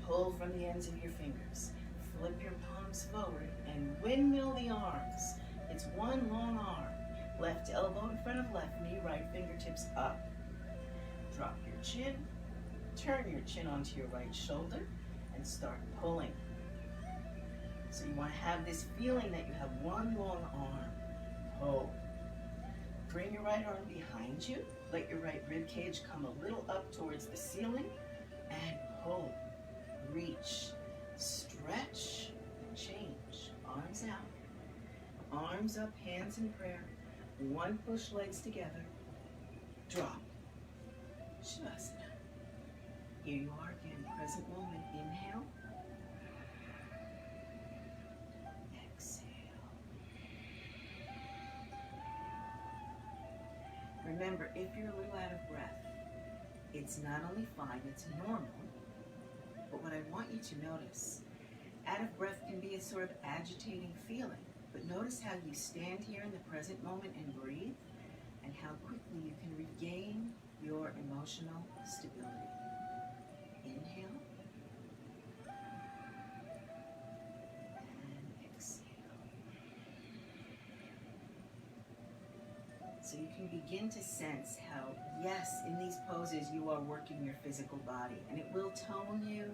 S1: Pull from the ends of your fingers. Flip your palms forward and windmill the arms. It's one long arm. Left elbow in front of left knee, right fingertips up. Drop your chin, turn your chin onto your right shoulder, and start pulling. So you want to have this feeling that you have one long arm. Pull. Bring your right arm behind you. Let your right rib cage come a little up towards the ceiling, and pull. Reach, stretch, and change. Arms out. Arms up, hands in prayer. One push, legs together. Drop. Shavasana. Here you are again, present moment. Inhale. Exhale. Remember, if you're a little out of breath, it's not only fine, it's normal. But what I want you to notice, Out of breath can be a sort of agitating feeling, but notice how you stand here in the present moment and breathe, and how quickly you can regain your emotional stability. Inhale. And exhale. So you can begin to sense how, yes, in these poses you are working your physical body, and it will tone you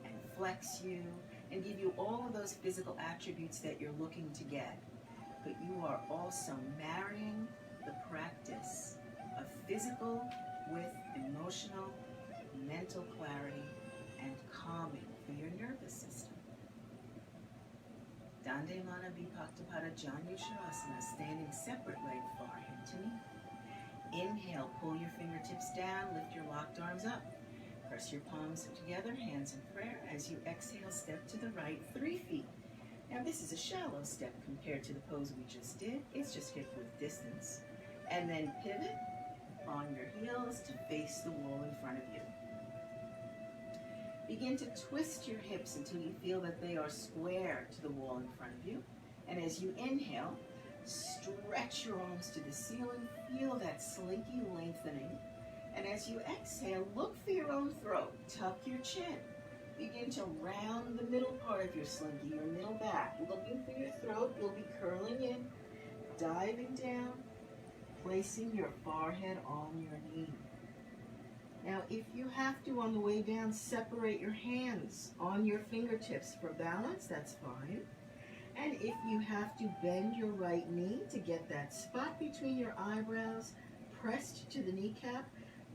S1: and flex you and give you all of those physical attributes that you're looking to get. But you are also marrying the practice of physical with emotional, mental clarity, and calming for your nervous system. Dande Mana Vipaktapada Janu Shavasana, standing separate leg forehead to knee. Inhale, pull your fingertips down, lift your locked arms up. Press your palms together, hands in prayer. As you exhale, step to the right 3 feet. Now this is a shallow step compared to the pose we just did. It's just hip width distance. And then pivot on your heels to face the wall in front of you. Begin to twist your hips until you feel that they are square to the wall in front of you. And as you inhale, stretch your arms to the ceiling. Feel that slinky lengthening. And as you exhale, look for your own throat. Tuck your chin. Begin to round the middle part of your slinky, your middle back. Looking for your throat, you'll be curling in, diving down, placing your forehead on your knee. Now, if you have to, on the way down, separate your hands on your fingertips for balance, that's fine. And if you have to bend your right knee to get that spot between your eyebrows pressed to the kneecap,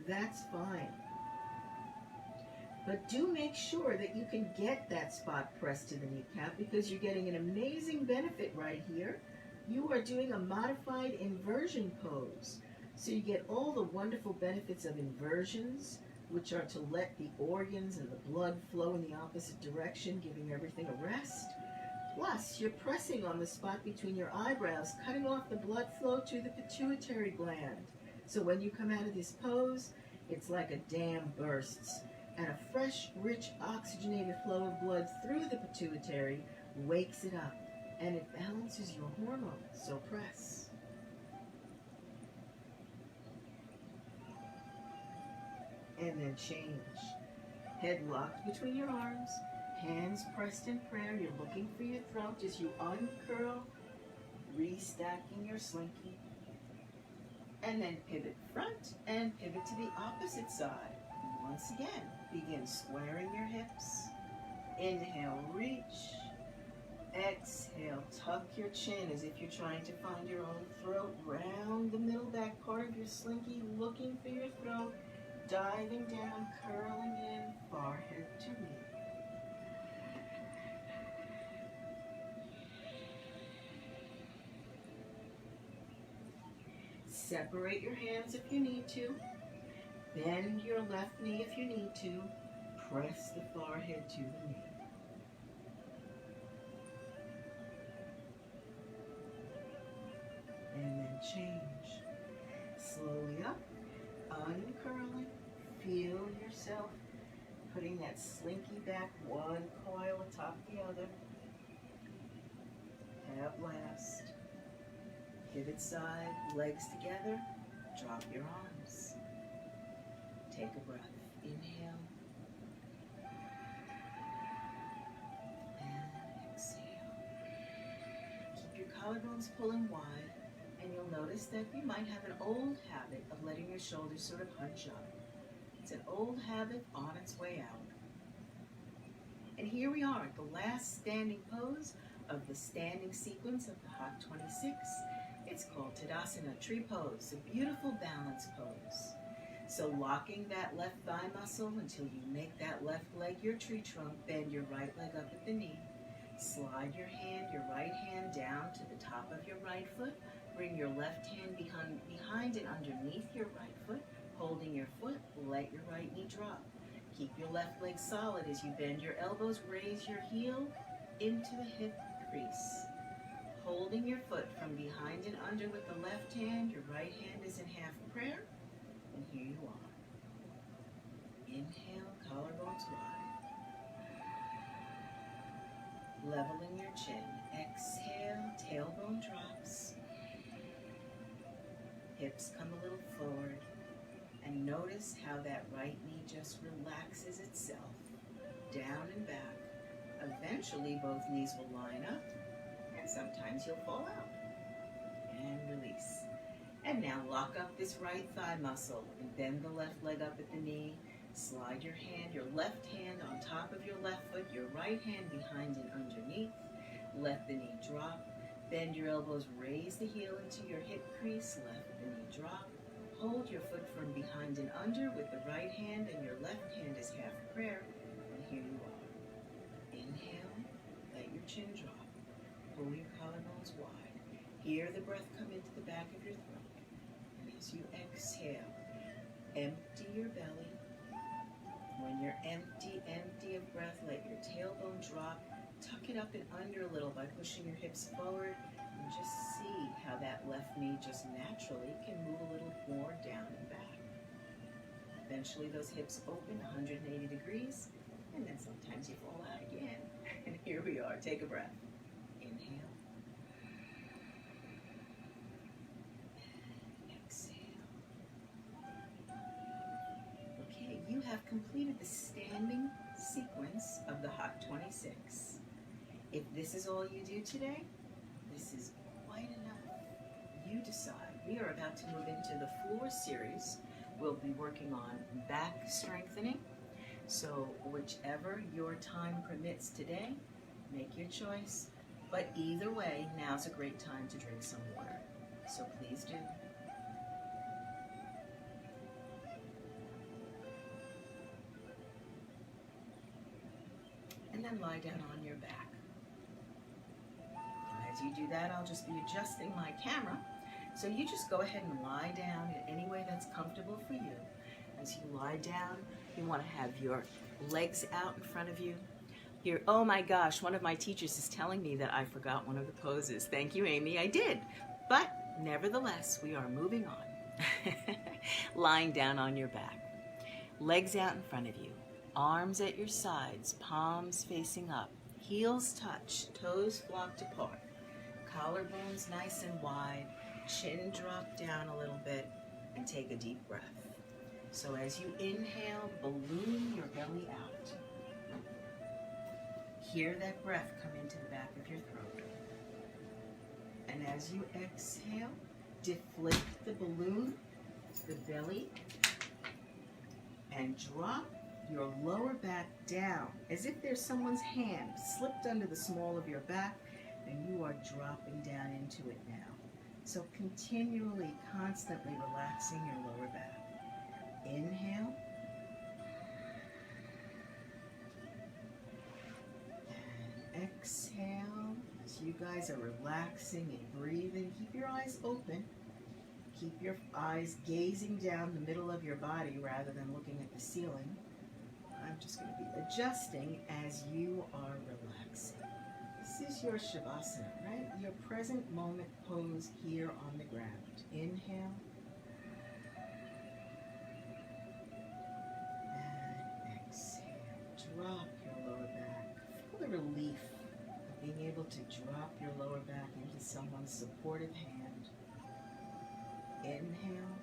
S1: that's fine. But do make sure that you can get that spot pressed to the kneecap, because you're getting an amazing benefit right here. You are doing a modified inversion pose. So you get all the wonderful benefits of inversions, which are to let the organs and the blood flow in the opposite direction, giving everything a rest. Plus, you're pressing on the spot between your eyebrows, cutting off the blood flow to the pituitary gland. So when you come out of this pose, it's like a dam bursts, and a fresh, rich, oxygenated flow of blood through the pituitary wakes it up, and it balances your hormones. So press. And then change. Head locked between your arms, hands pressed in prayer. You're looking for your throat as you uncurl, restacking your slinky. And then pivot front and pivot to the opposite side. Once again, begin squaring your hips. Inhale, reach. Exhale, tuck your chin as if you're trying to find your own throat. Round the middle back part of your slinky, looking for your throat. Diving down, curling in, forehead to knee. Separate your hands if you need to. Bend your left knee if you need to. Press the forehead to the knee. And then change. Slowly up, uncurling. Feel yourself putting that slinky back, one coil atop the other. At last. Pivot side, legs together, drop your arms. Take a breath. Inhale. And exhale. Keep your collarbones pulling wide, and you'll notice that you might have an old habit of letting your shoulders sort of hunch up. It's an old habit on its way out. And here we are at the last standing pose of the standing sequence of the Hot 26. It's called Tadasana, tree pose, a beautiful balance pose. So locking that left thigh muscle until you make that left leg your tree trunk, bend your right leg up at the knee. Slide your right hand down to the top of your right foot. Bring your left hand behind and underneath your right foot. Holding your foot, let your right knee drop. Keep your left leg solid as you bend your elbows. Raise your heel into the hip crease. Holding your foot from behind and under with the left hand. Your right hand is in half prayer. And here you are. Inhale, collarbones wide. leveling your chin. Exhale, tailbone drops. Hips come a little forward. And notice how that right knee just relaxes itself, down and back. Eventually, both knees will line up, and sometimes you'll fall out. And release. And now lock up this right thigh muscle and bend the left leg up at the knee. Slide your left hand on top of your left foot, your right hand behind and underneath. Let the knee drop. Bend your elbows, raise the heel into your hip crease, let the knee drop. Hold your foot from behind and under with the right hand, and your left hand is half prayer. And here you are. Inhale, let your chin drop. Pull your collarbones wide. Hear the breath come into the back of your throat. And as you exhale, empty your belly. When you're empty of breath, let your tailbone drop. Tuck it up and under a little by pushing your hips forward. And just see how that left knee just naturally can move a little more down and back. Eventually those hips open 180 degrees, and then sometimes you fall out again. And here we are. Take a breath. Inhale. And exhale. Okay, you have completed the standing sequence of the Hot 26. If this is all you do today, this is quite enough. You decide. We are about to move into the floor series. We'll be working on back strengthening. So whichever your time permits today, make your choice. But either way, now's a great time to drink some water. So please do. And then lie down on your back. As you do that, I'll just be adjusting my camera. So you just go ahead and lie down in any way that's comfortable for you. As you lie down, you want to have your legs out in front of you. Here, oh my gosh, one of my teachers is telling me that I forgot one of the poses. Thank you, Amy, I did. But nevertheless, we are moving on. Lying down on your back. Legs out in front of you. Arms at your sides, palms facing up. Heels touch, toes flocked apart. Collarbones nice and wide, chin drop down a little bit, and take a deep breath. So as you inhale, balloon your belly out. Hear that breath come into the back of your throat. And as you exhale, deflate the balloon, the belly, and drop your lower back down as if there's someone's hand slipped under the small of your back, and you are dropping down into it now. So continually, constantly relaxing your lower back. Inhale. And exhale. As you guys are relaxing and breathing, keep your eyes open. Keep your eyes gazing down the middle of your body rather than looking at the ceiling. I'm just going to be adjusting as you are relaxing. This is your Shavasana, right? Your present moment pose here on the ground. Inhale. And exhale. Drop your lower back. Feel the relief of being able to drop your lower back into someone's supportive hand. Inhale.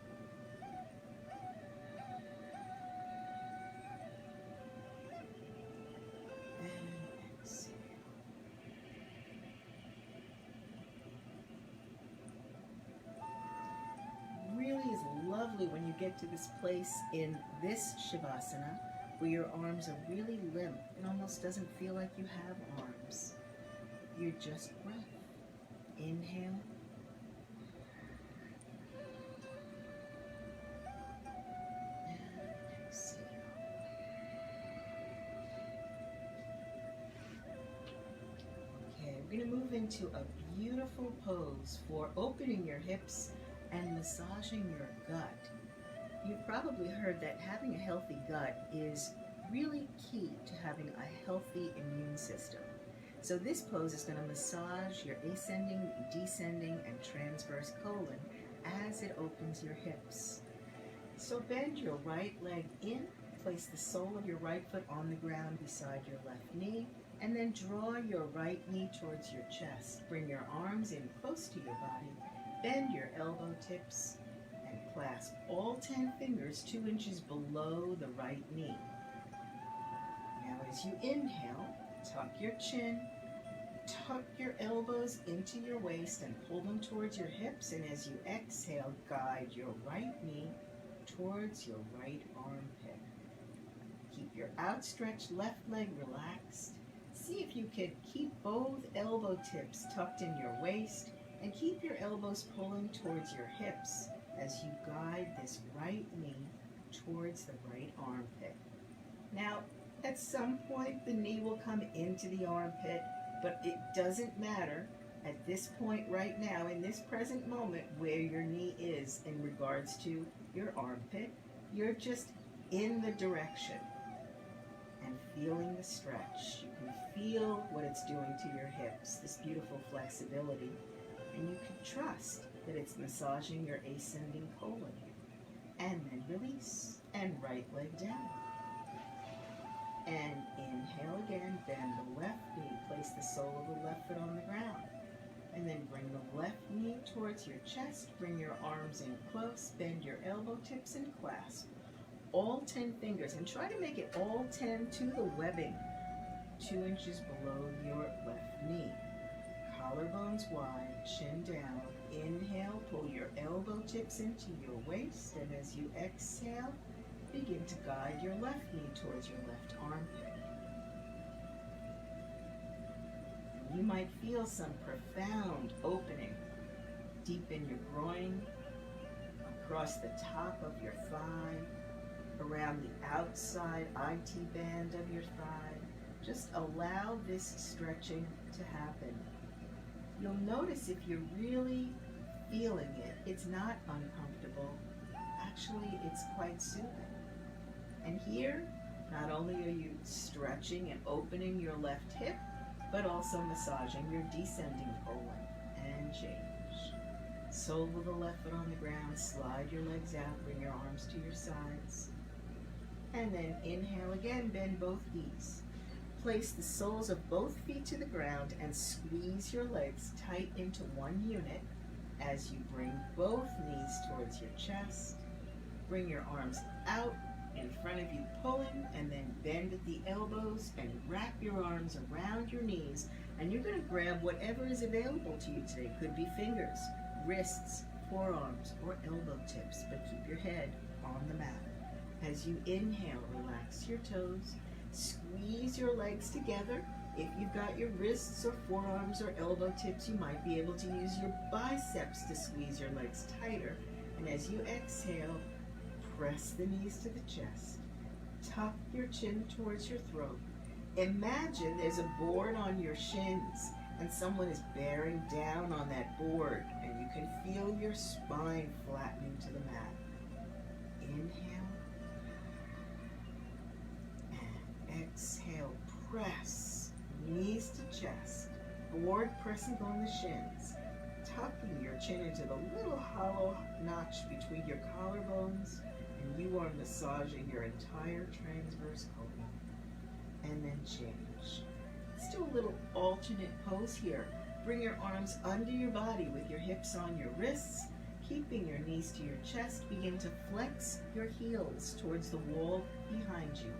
S1: When you get to this place in this Shavasana where your arms are really limp, it almost doesn't feel like you have arms. You're just breath. Inhale. And exhale. Okay, we're going to move into a beautiful pose for opening your hips and massaging your gut. You've probably heard that having a healthy gut is really key to having a healthy immune system. So this pose is going to massage your ascending, descending, and transverse colon as it opens your hips. So bend your right leg in, place the sole of your right foot on the ground beside your left knee, And then draw your right knee towards your chest. Bring your arms in close to your body. Bend your elbow tips and clasp all 10 fingers 2 inches below the right knee. Now as you inhale, tuck your chin, tuck your elbows into your waist and pull them towards your hips. And as you exhale, guide your right knee towards your right armpit. Keep your outstretched left leg relaxed. See if you can keep both elbow tips tucked in your waist and keep your elbows pulling towards your hips as you guide this right knee towards the right armpit. Now, at some point, the knee will come into the armpit, but it doesn't matter at this point right now, in this present moment, where your knee is in regards to your armpit. You're just in the direction and feeling the stretch. You can feel what it's doing to your hips, this beautiful flexibility, and you can trust that it's massaging your ascending colon. And then release, and right leg down. And inhale again, bend the left knee, place the sole of the left foot on the ground. And then bring the left knee towards your chest, bring your arms in close, bend your elbow tips and clasp all 10 fingers, and try to make it all 10 to the webbing, 2 inches below your left knee. Collarbones wide, chin down. Inhale, pull your elbow tips into your waist, and as you exhale, begin to guide your left knee towards your left armpit. You might feel some profound opening deep in your groin, across the top of your thigh, around the outside IT band of your thigh. Just allow this stretching to happen. You'll notice if you're really feeling it, it's not uncomfortable. Actually, it's quite soothing. And here, not only are you stretching and opening your left hip, but also massaging your descending colon. And change. Sole of the left foot on the ground, slide your legs out, bring your arms to your sides. And then inhale again, bend both knees. Place the soles of both feet to the ground and squeeze your legs tight into one unit as you bring both knees towards your chest. Bring your arms out in front of you, pulling, and then bend at the elbows and wrap your arms around your knees. And you're going to grab whatever is available to you today. Could be fingers, wrists, forearms, or elbow tips, but keep your head on the mat. As you inhale, relax your toes, squeeze your legs together. If you've got your wrists or forearms or elbow tips, you might be able to use your biceps to squeeze your legs tighter. And as you exhale, press the knees to the chest. Tuck your chin towards your throat. Imagine there's a board on your shins and someone is bearing down on that board, and you can feel your spine flattening to the mat. Inhale. And exhale, press. Knees to chest. Board pressing on the shins. Tucking your chin into the little hollow notch between your collarbones, and you are massaging your entire transverse colon. And then change. Let's do a little alternate pose here. Bring your arms under your body with your hips on your wrists, keeping your knees to your chest. Begin to flex your heels towards the wall behind you,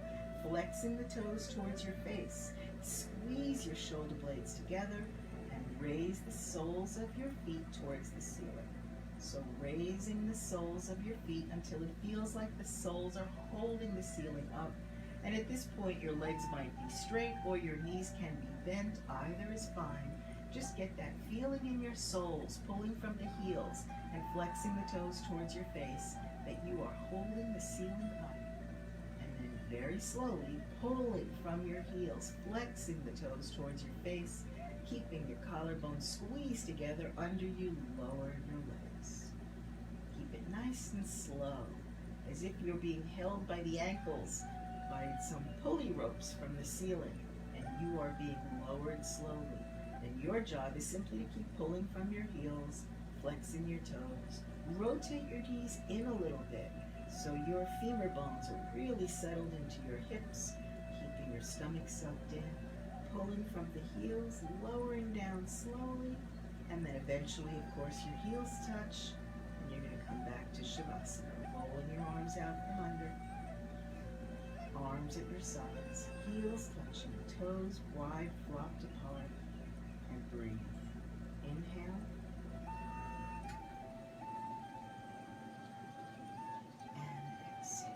S1: flexing the toes towards your face. Squeeze your shoulder blades together and raise the soles of your feet towards the ceiling. So raising the soles of your feet until it feels like the soles are holding the ceiling up. And at this point, your legs might be straight or your knees can be bent. Either is fine. Just get that feeling in your soles, pulling from the heels and flexing the toes towards your face, that you are holding the ceiling up. And then very slowly pulling from your heels, flexing the toes towards your face, keeping your collarbones squeezed together under you, lower your legs. Keep it nice and slow, as if you're being held by the ankles by some pulley ropes from the ceiling, and you are being lowered slowly. And your job is simply to keep pulling from your heels, flexing your toes. Rotate your knees in a little bit so your femur bones are really settled into your hips, keeping your stomach sucked in. pulling from the heels, lowering down slowly, and then eventually, of course, your heels touch, and you're going to come back to Shavasana, rolling your arms out from under, arms at your sides, heels touching, toes wide, flopped apart, and breathe. Inhale. And exhale.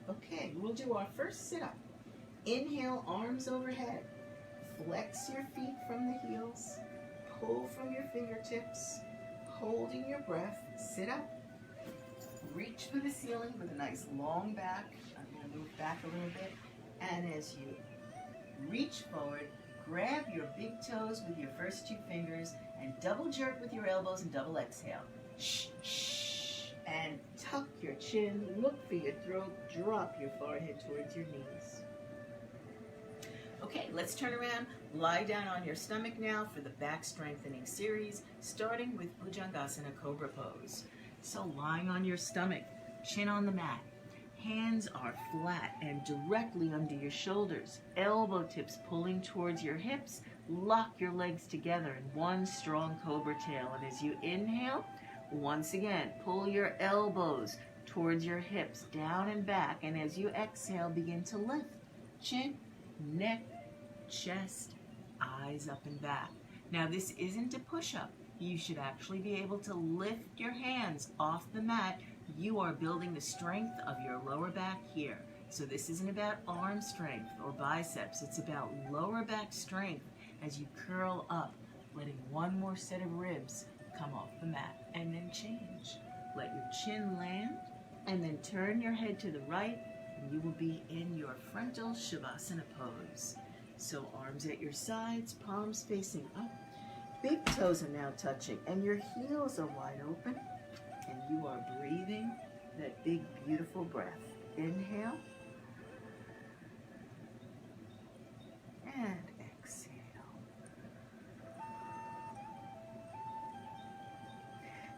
S1: Okay, we'll do our first sit-up. Inhale, arms overhead. Flex your feet from the heels. Pull from your fingertips. Holding your breath, sit up. Reach for the ceiling with a nice long back. I'm going to move back a little bit. And as you reach forward, grab your big toes with your first two fingers and double jerk with your elbows and double exhale. Shh, shh. And tuck your chin, look for your throat, drop your forehead towards your knees. Okay, let's turn around. Lie down on your stomach now for the back strengthening series, starting with Bhujangasana Cobra Pose. So lying on your stomach, chin on the mat. Hands are flat and directly under your shoulders. Elbow tips pulling towards your hips. Lock your legs together in one strong cobra tail. And as you inhale, once again, pull your elbows towards your hips, down and back. And as you exhale, begin to lift. Chin, neck, chest, eyes up and back. Now this isn't a push-up. You should actually be able to lift your hands off the mat. You are building the strength of your lower back here. So this isn't about arm strength or biceps. It's about lower back strength as you curl up, letting one more set of ribs come off the mat. And then change. Let your chin land and then turn your head to the right and you will be in your frontal Shavasana pose. So arms at your sides, palms facing up. Big toes are now touching and your heels are wide open. And you are breathing that big, beautiful breath. Inhale. And exhale.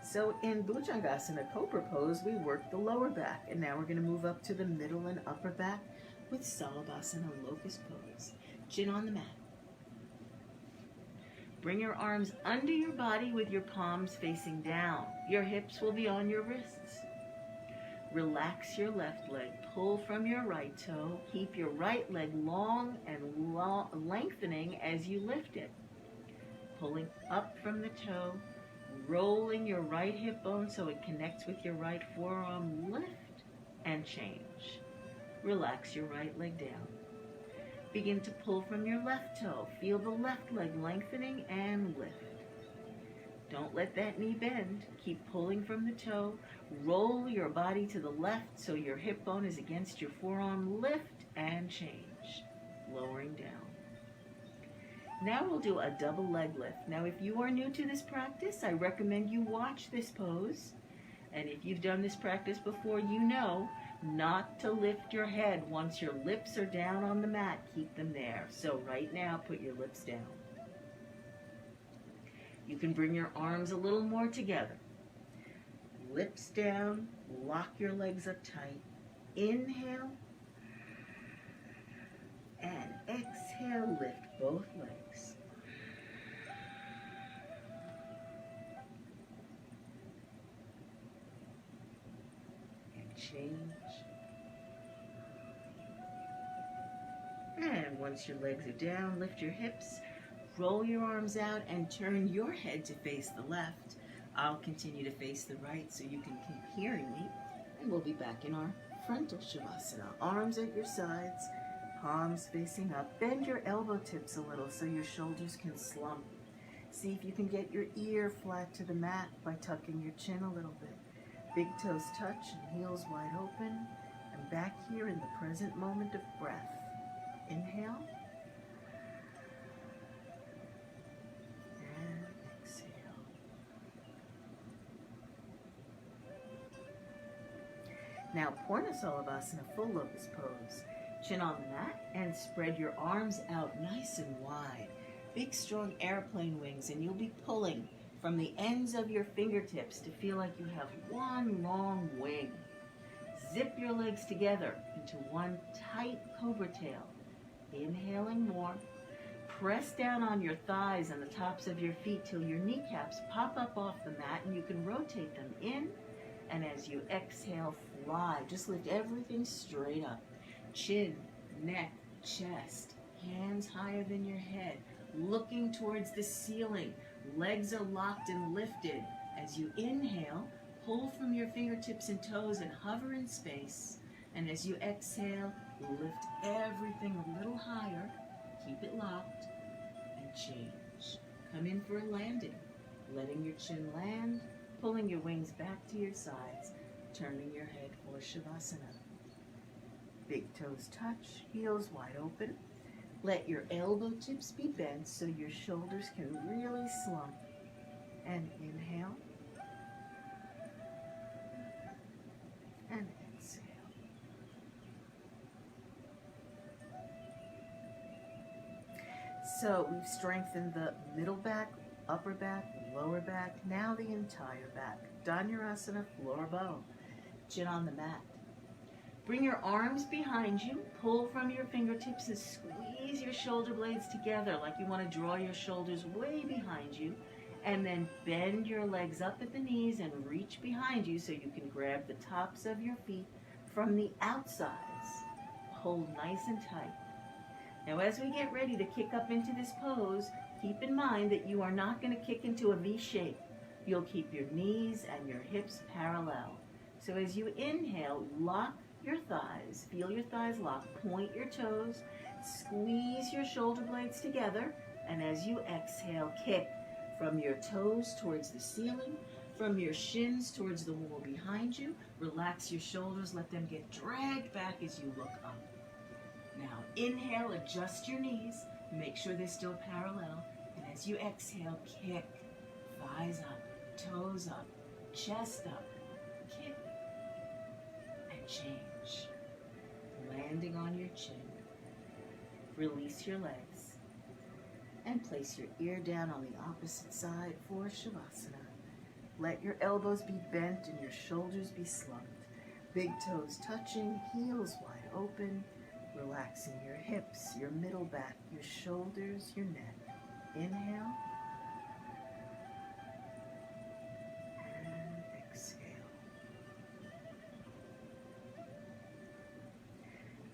S1: So in Bhujangasana Cobra Pose, we work the lower back. And now we're going to move up to the middle and upper back with Salabhasana Locust Pose. Chin on the mat. Bring your arms under your body with your palms facing down. Your hips will be on your wrists. Relax your left leg. Pull from your right toe. Keep your right leg long and lengthening as you lift it. Pulling up from the toe. Rolling your right hip bone so it connects with your right forearm. Lift and change. Relax your right leg down. Begin to pull from your left toe. Feel the left leg lengthening and lift. Don't let that knee bend. Keep pulling from the toe. Roll your body to the left so your hip bone is against your forearm. Lift and change. Lowering down. Now we'll do a double leg lift. Now if you are new to this practice, I recommend you watch this pose. And if you've done this practice before, you know not to lift your head once your lips are down on the mat. Keep them there. So right now, put your lips down. You can bring your arms a little more together. Lips down, lock your legs up tight. Inhale, and exhale, lift both legs. And change. And once your legs are down, lift your hips, roll your arms out, and turn your head to face the left. I'll continue to face the right so you can keep hearing me, and we'll be back in our frontal Shavasana. Arms at your sides, palms facing up. Bend your elbow tips a little so your shoulders can slump. See if you can get your ear flat to the mat by tucking your chin a little bit. Big toes touch and heels wide open. And back here in the present moment of breath. Inhale. And exhale. Now, Purna Salabhasana, full locust pose. Chin on the mat and spread your arms out nice and wide. Big, strong airplane wings, and you'll be pulling from the ends of your fingertips to feel like you have one long wing. zip your legs together into one tight cobra tail. Inhaling more. Press down on your thighs and the tops of your feet till your kneecaps pop up off the mat, and you can rotate them in. And as you exhale, fly. Just lift everything straight up. Chin, neck, chest, hands higher than your head, looking towards the ceiling. Legs are locked and lifted. As you inhale, pull from your fingertips and toes and hover in space. And as you exhale, lift everything a little higher. Keep it locked and change. Come in for a landing, letting your chin land, pulling your wings back to your sides, turning your head for Shavasana. Big toes touch, heels wide open. Let your elbow tips be bent so your shoulders can really slump. And inhale. And exhale. So we've strengthened the middle back, upper back, lower back, now the entire back. Dhanurasana, floor bow. Chin on the mat. Bring your arms behind you, pull from your fingertips and squeeze your shoulder blades together like you want to draw your shoulders way behind you. And then bend your legs up at the knees and reach behind you so you can grab the tops of your feet from the outsides. Hold nice and tight. Now as we get ready to kick up into this pose, keep in mind that you are not going to kick into a V shape. You'll keep your knees and your hips parallel. So as you inhale, lock your thighs, feel your thighs lock, point your toes, squeeze your shoulder blades together, and as you exhale, kick from your toes towards the ceiling, from your shins towards the wall behind you. Relax your shoulders, let them get dragged back as you look up. Now inhale, adjust your knees, make sure they're still parallel, and as you exhale, kick, thighs up, toes up, chest up, kick, and change. Landing on your chin. Release your legs. And place your ear down on the opposite side for Shavasana. Let your elbows be bent and your shoulders be slumped. Big toes touching, heels wide open. Relaxing your hips, your middle back, your shoulders, your neck. Inhale. And exhale.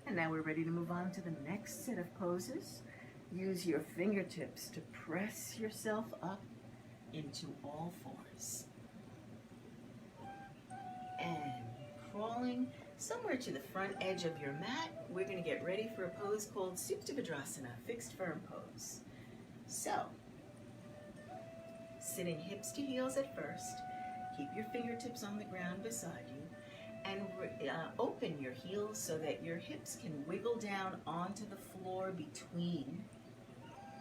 S1: And now we're ready to move on to the next set of poses. Use your fingertips to press yourself up into all fours. And crawling somewhere to the front edge of your mat, we're going to get ready for a pose called Supta Vajrasana, fixed firm pose. So, sitting hips to heels at first, keep your fingertips on the ground beside you, and open your heels so that your hips can wiggle down onto the floor between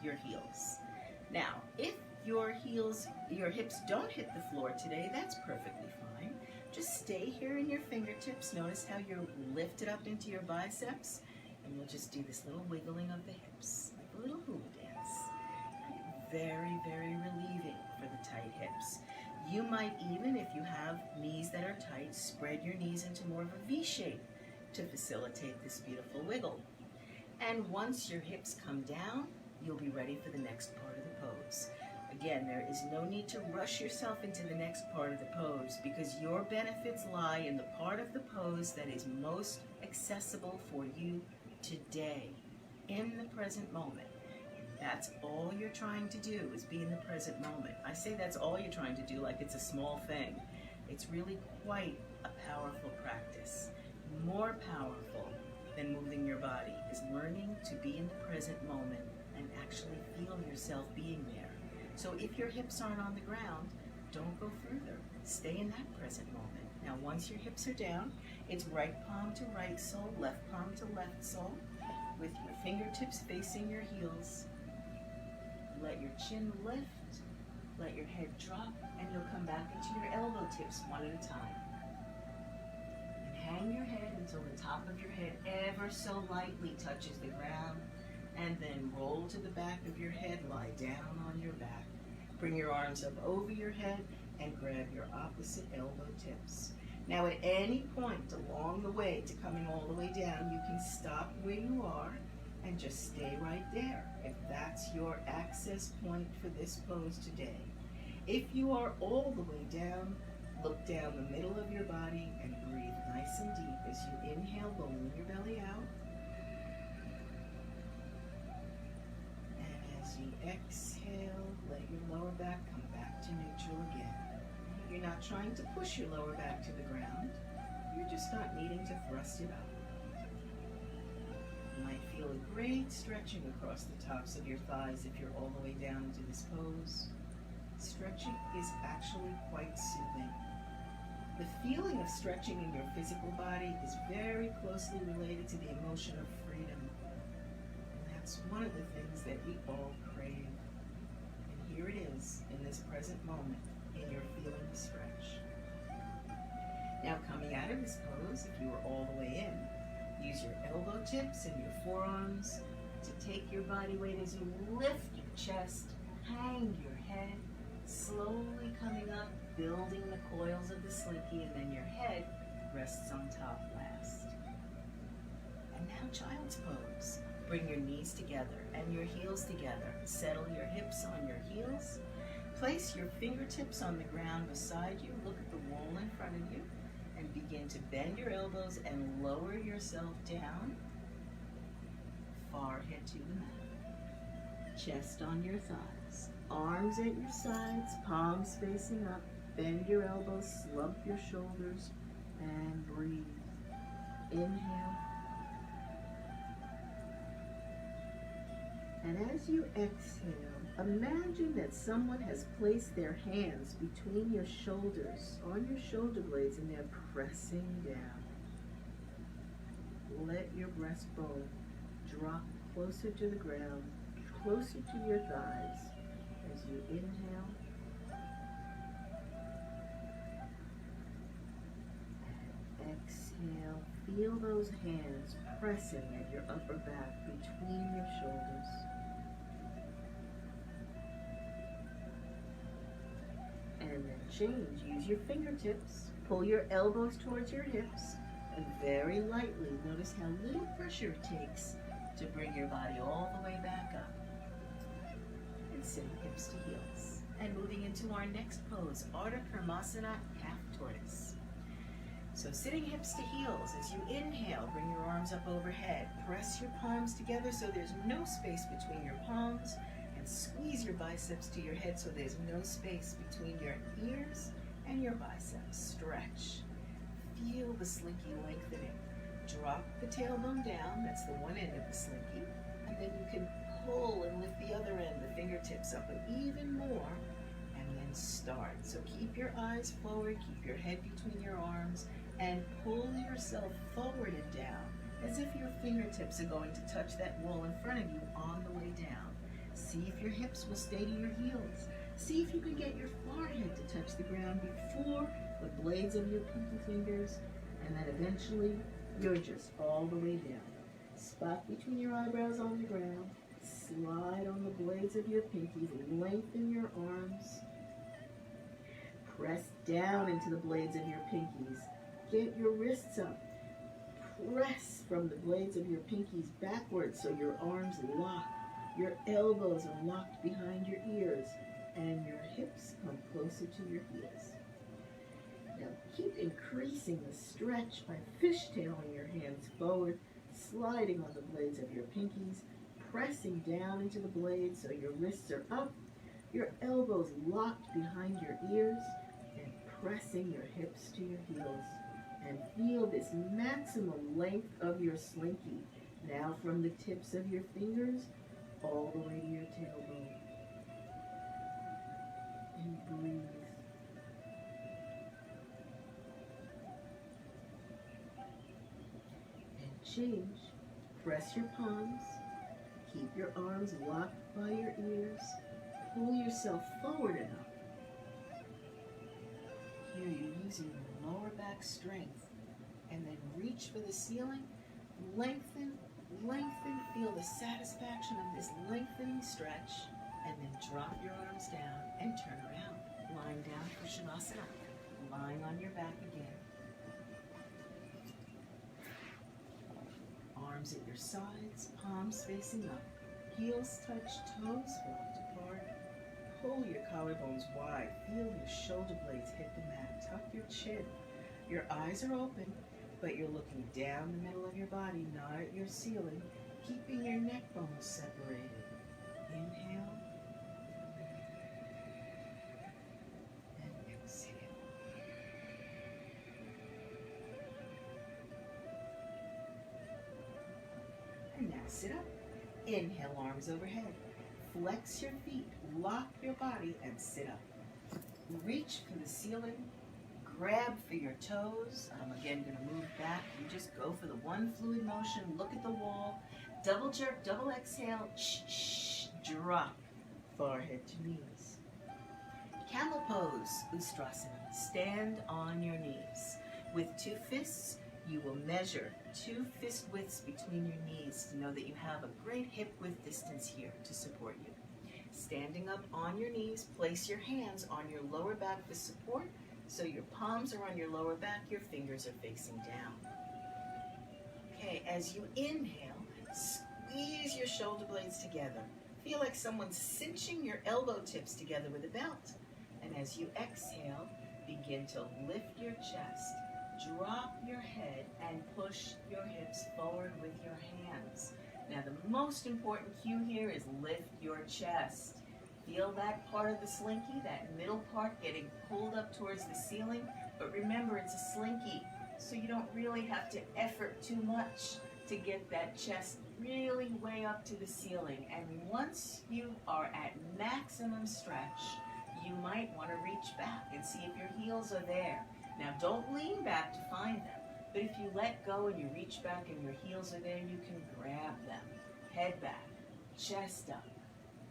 S1: your heels. Now, if your hips don't hit the floor today, that's perfectly fine. Just stay here in your fingertips. Notice how you're lifted up into your biceps, and we'll just do this little wiggling of the hips, like a little hula dance. Very, very relieving for the tight hips. You might even, if you have knees that are tight, spread your knees into more of a V shape to facilitate this beautiful wiggle. And once your hips come down, you'll be ready for the next part of the pose. Again, there is no need to rush yourself into the next part of the pose because your benefits lie in the part of the pose that is most accessible for you today, in the present moment. That's all you're trying to do, is be in the present moment. I say that's all you're trying to do like it's a small thing. It's really quite a powerful practice. More powerful than moving your body is learning to be in the present moment and actually feel yourself being there. So if your hips aren't on the ground, don't go further. Stay in that present moment. Now once your hips are down, it's right palm to right sole, left palm to left sole, with your fingertips facing your heels. Let your chin lift, let your head drop, and you'll come back into your elbow tips one at a time. And hang your head until the top of your head ever so lightly touches the ground, and then roll to the back of your head, lie down on your back. Bring your arms up over your head and grab your opposite elbow tips. Now at any point along the way to coming all the way down, you can stop where you are and just stay right there if that's your access point for this pose today. If you are all the way down, look down the middle of your body and breathe nice and deep as you inhale, balloon your belly out. And as you exhale, let your lower back come back to neutral again. You're not trying to push your lower back to the ground. You're just not needing to thrust it up. You might feel a great stretching across the tops of your thighs if you're all the way down into this pose. Stretching is actually quite soothing. The feeling of stretching in your physical body is very closely related to the emotion of freedom. And that's one of the things that we all crave. And here it is in this present moment in your feeling of stretch. Now coming out of this pose, if you were all the way in, use your elbow tips and your forearms to take your body weight as you lift your chest, hang your head, slowly coming up, building the coils of the slinky, and then your head rests on top last. And now child's pose. Bring your knees together and your heels together. Settle your hips on your heels. Place your fingertips on the ground beside you. Look at the wall in front of you and begin to bend your elbows and lower yourself down. Forehead to the mat. Chest on your thighs. Arms at your sides, palms facing up. Bend your elbows, slump your shoulders, and breathe. Inhale. And as you exhale, imagine that someone has placed their hands between your shoulders, on your shoulder blades, and they're pressing down. Let your breastbone drop closer to the ground, closer to your thighs as you inhale. Exhale, feel those hands pressing at your upper back between your shoulders. And then change, use your fingertips, pull your elbows towards your hips, and very lightly notice how little pressure it takes to bring your body all the way back up. And sitting hips to heels. And moving into our next pose, Ardha Karmasana, half tortoise. So sitting hips to heels, as you inhale, bring your arms up overhead. Press your palms together so there's no space between your palms, and squeeze your biceps to your head so there's no space between your ears and your biceps. Stretch. Feel the slinky lengthening. Drop the tailbone down, that's the one end of the slinky, and then you can pull and lift the other end, the fingertips up even more, and then start. So keep your eyes forward, keep your head between your arms, and pull yourself forward and down as if your fingertips are going to touch that wall in front of you on the way down. See if your hips will stay to your heels. See if you can get your forehead to touch the ground before the blades of your pinky fingers, and then eventually you're just all the way down. Spot between your eyebrows on the ground. Slide on the blades of your pinkies. Lengthen your arms. Press down into the blades of your pinkies. Get your wrists up. Press from the blades of your pinkies backwards so your arms lock. Your elbows are locked behind your ears, and your hips come closer to your heels. Now keep increasing the stretch by fishtailing your hands forward, sliding on the blades of your pinkies, pressing down into the blades so your wrists are up, your elbows locked behind your ears, and pressing your hips to your heels. And feel this maximum length of your slinky, now from the tips of your fingers all the way to your tailbone. And breathe. And change. Press your palms. Keep your arms locked by your ears. Pull yourself forward and up. Here you're using your lower back strength. And then reach for the ceiling. Lengthen, lengthen. Feel the satisfaction of this lengthening stretch. And then drop your arms down and turn around. Lying down for Shavasana. Lying on your back again. arms at your sides, palms facing up. Heels touch, toes walked apart. Pull your collarbones wide. Feel your shoulder blades hit the mat. Tuck your chin. Your eyes are open, but you're looking down the middle of your body, not at your ceiling, keeping your neck bones separated. Inhale. And exhale. And now sit up. Inhale, arms overhead. Flex your feet, lock your body, and sit up. Reach for the ceiling. Grab for your toes. I'm again going to move back. You just go for the one fluid motion. Look at the wall. Double jerk, double exhale. Shh. Drop. Forehead to knees. Camel pose, Ustrasana. Stand on your knees. With 2 fists, you will measure 2 fist widths between your knees to know that you have a great hip width distance here to support you. Standing up on your knees, place your hands on your lower back for support. So your palms are on your lower back, your fingers are facing down. Okay, as you inhale, squeeze your shoulder blades together. Feel like someone's cinching your elbow tips together with a belt. And as you exhale, begin to lift your chest, drop your head, and push your hips forward with your hands. Now the most important cue here is lift your chest. Feel that part of the slinky, that middle part getting pulled up towards the ceiling. But remember, it's a slinky, so you don't really have to effort too much to get that chest really way up to the ceiling. And once you are at maximum stretch, you might want to reach back and see if your heels are there. Now, don't lean back to find them, but if you let go and you reach back and your heels are there, you can grab them. Head back, chest up.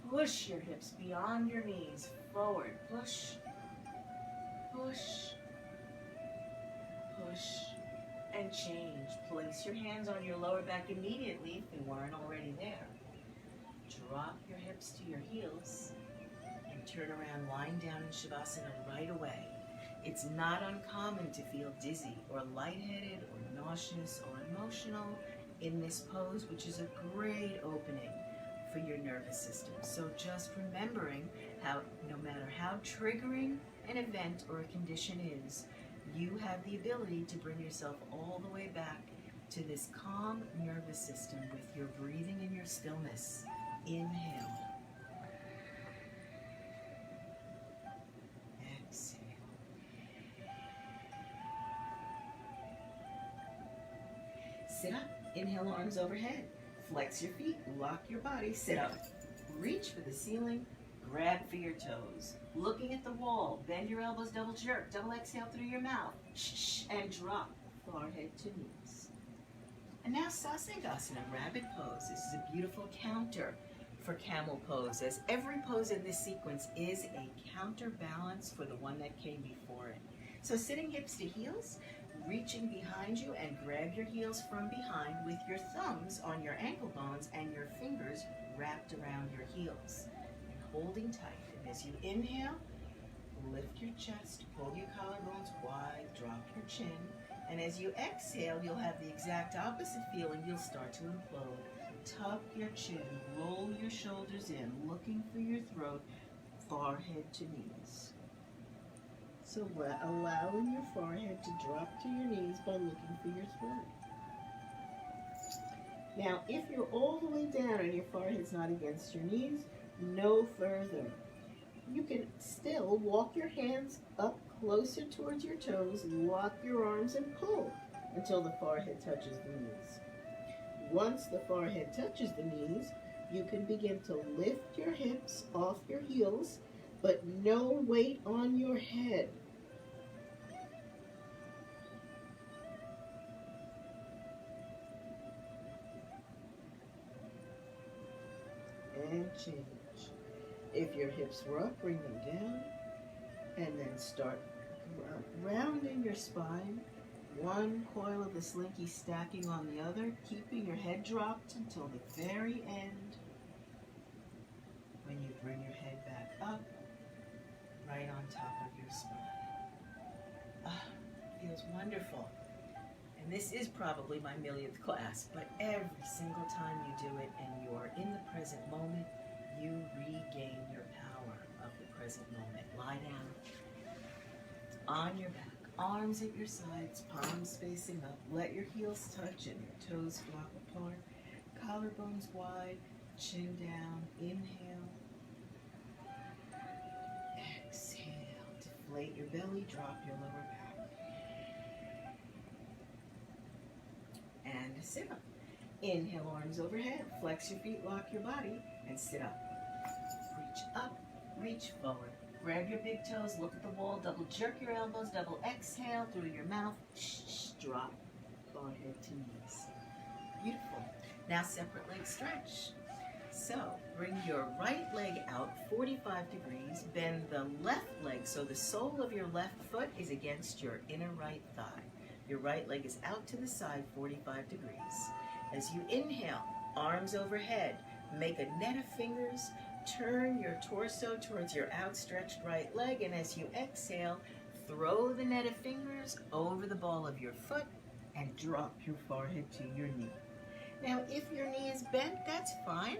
S1: Push your hips beyond your knees, forward. Push, push, push, and change. Place your hands on your lower back immediately if they weren't already there. Drop your hips to your heels and turn around, lying down in Shavasana right away. It's not uncommon to feel dizzy or lightheaded or nauseous or emotional in this pose, which is a great opening for your nervous system. So just remembering how no matter how triggering an event or a condition is, you have the ability to bring yourself all the way back to this calm nervous system with your breathing and your stillness. Inhale. Exhale. Sit up. Inhale, arms overhead. Flex your feet, lock your body, sit up. Reach for the ceiling, grab for your toes. Looking at the wall, bend your elbows, double jerk, double exhale through your mouth. Shh, and drop, forehead to knees. And now Sasangasana, rabbit pose. This is a beautiful counter for camel pose, as every pose in this sequence is a counterbalance for the one that came before it. So sitting hips to heels, reaching behind you and grab your heels from behind with your thumbs on your ankle bones and your fingers wrapped around your heels. And holding tight. And as you inhale, lift your chest, pull your collarbones wide, drop your chin. And as you exhale, you'll have the exact opposite feeling. You'll start to implode. Tuck your chin, roll your shoulders in, looking for your throat, forehead to knees. So allowing your forehead to drop to your knees by looking for your throat. Now, if you're all the way down and your forehead's not against your knees, no further. You can still walk your hands up closer towards your toes, lock your arms and pull until the forehead touches the knees. Once the forehead touches the knees, you can begin to lift your hips off your heels, but no weight on your head. And change. If your hips were up, bring them down, and then start rounding your spine. One coil of the slinky stacking on the other, keeping your head dropped until the very end. When you bring your head back up, right on top of your spine. Ah, feels wonderful. And this is probably my millionth class, but every single time you do it and you're in the present moment, you regain your power of the present moment. Lie down on your back, arms at your sides, palms facing up. Let your heels touch and your toes flop apart. Collarbones wide, chin down. Inhale. Exhale. Deflate your belly, drop your lower back. And sit up. Inhale, arms overhead. Flex your feet, lock your body, and sit up. Reach up, reach forward. Grab your big toes, look at the wall, double jerk your elbows, double exhale through your mouth. Drop, forehead to knees. Beautiful. Now separate leg stretch. So bring your right leg out 45 degrees, bend the left leg so the sole of your left foot is against your inner right thigh. Your right leg is out to the side 45 degrees. As you inhale, arms overhead, make a net of fingers, turn your torso towards your outstretched right leg, and as you exhale, throw the net of fingers over the ball of your foot and drop your forehead to your knee. Now, if your knee is bent, that's fine.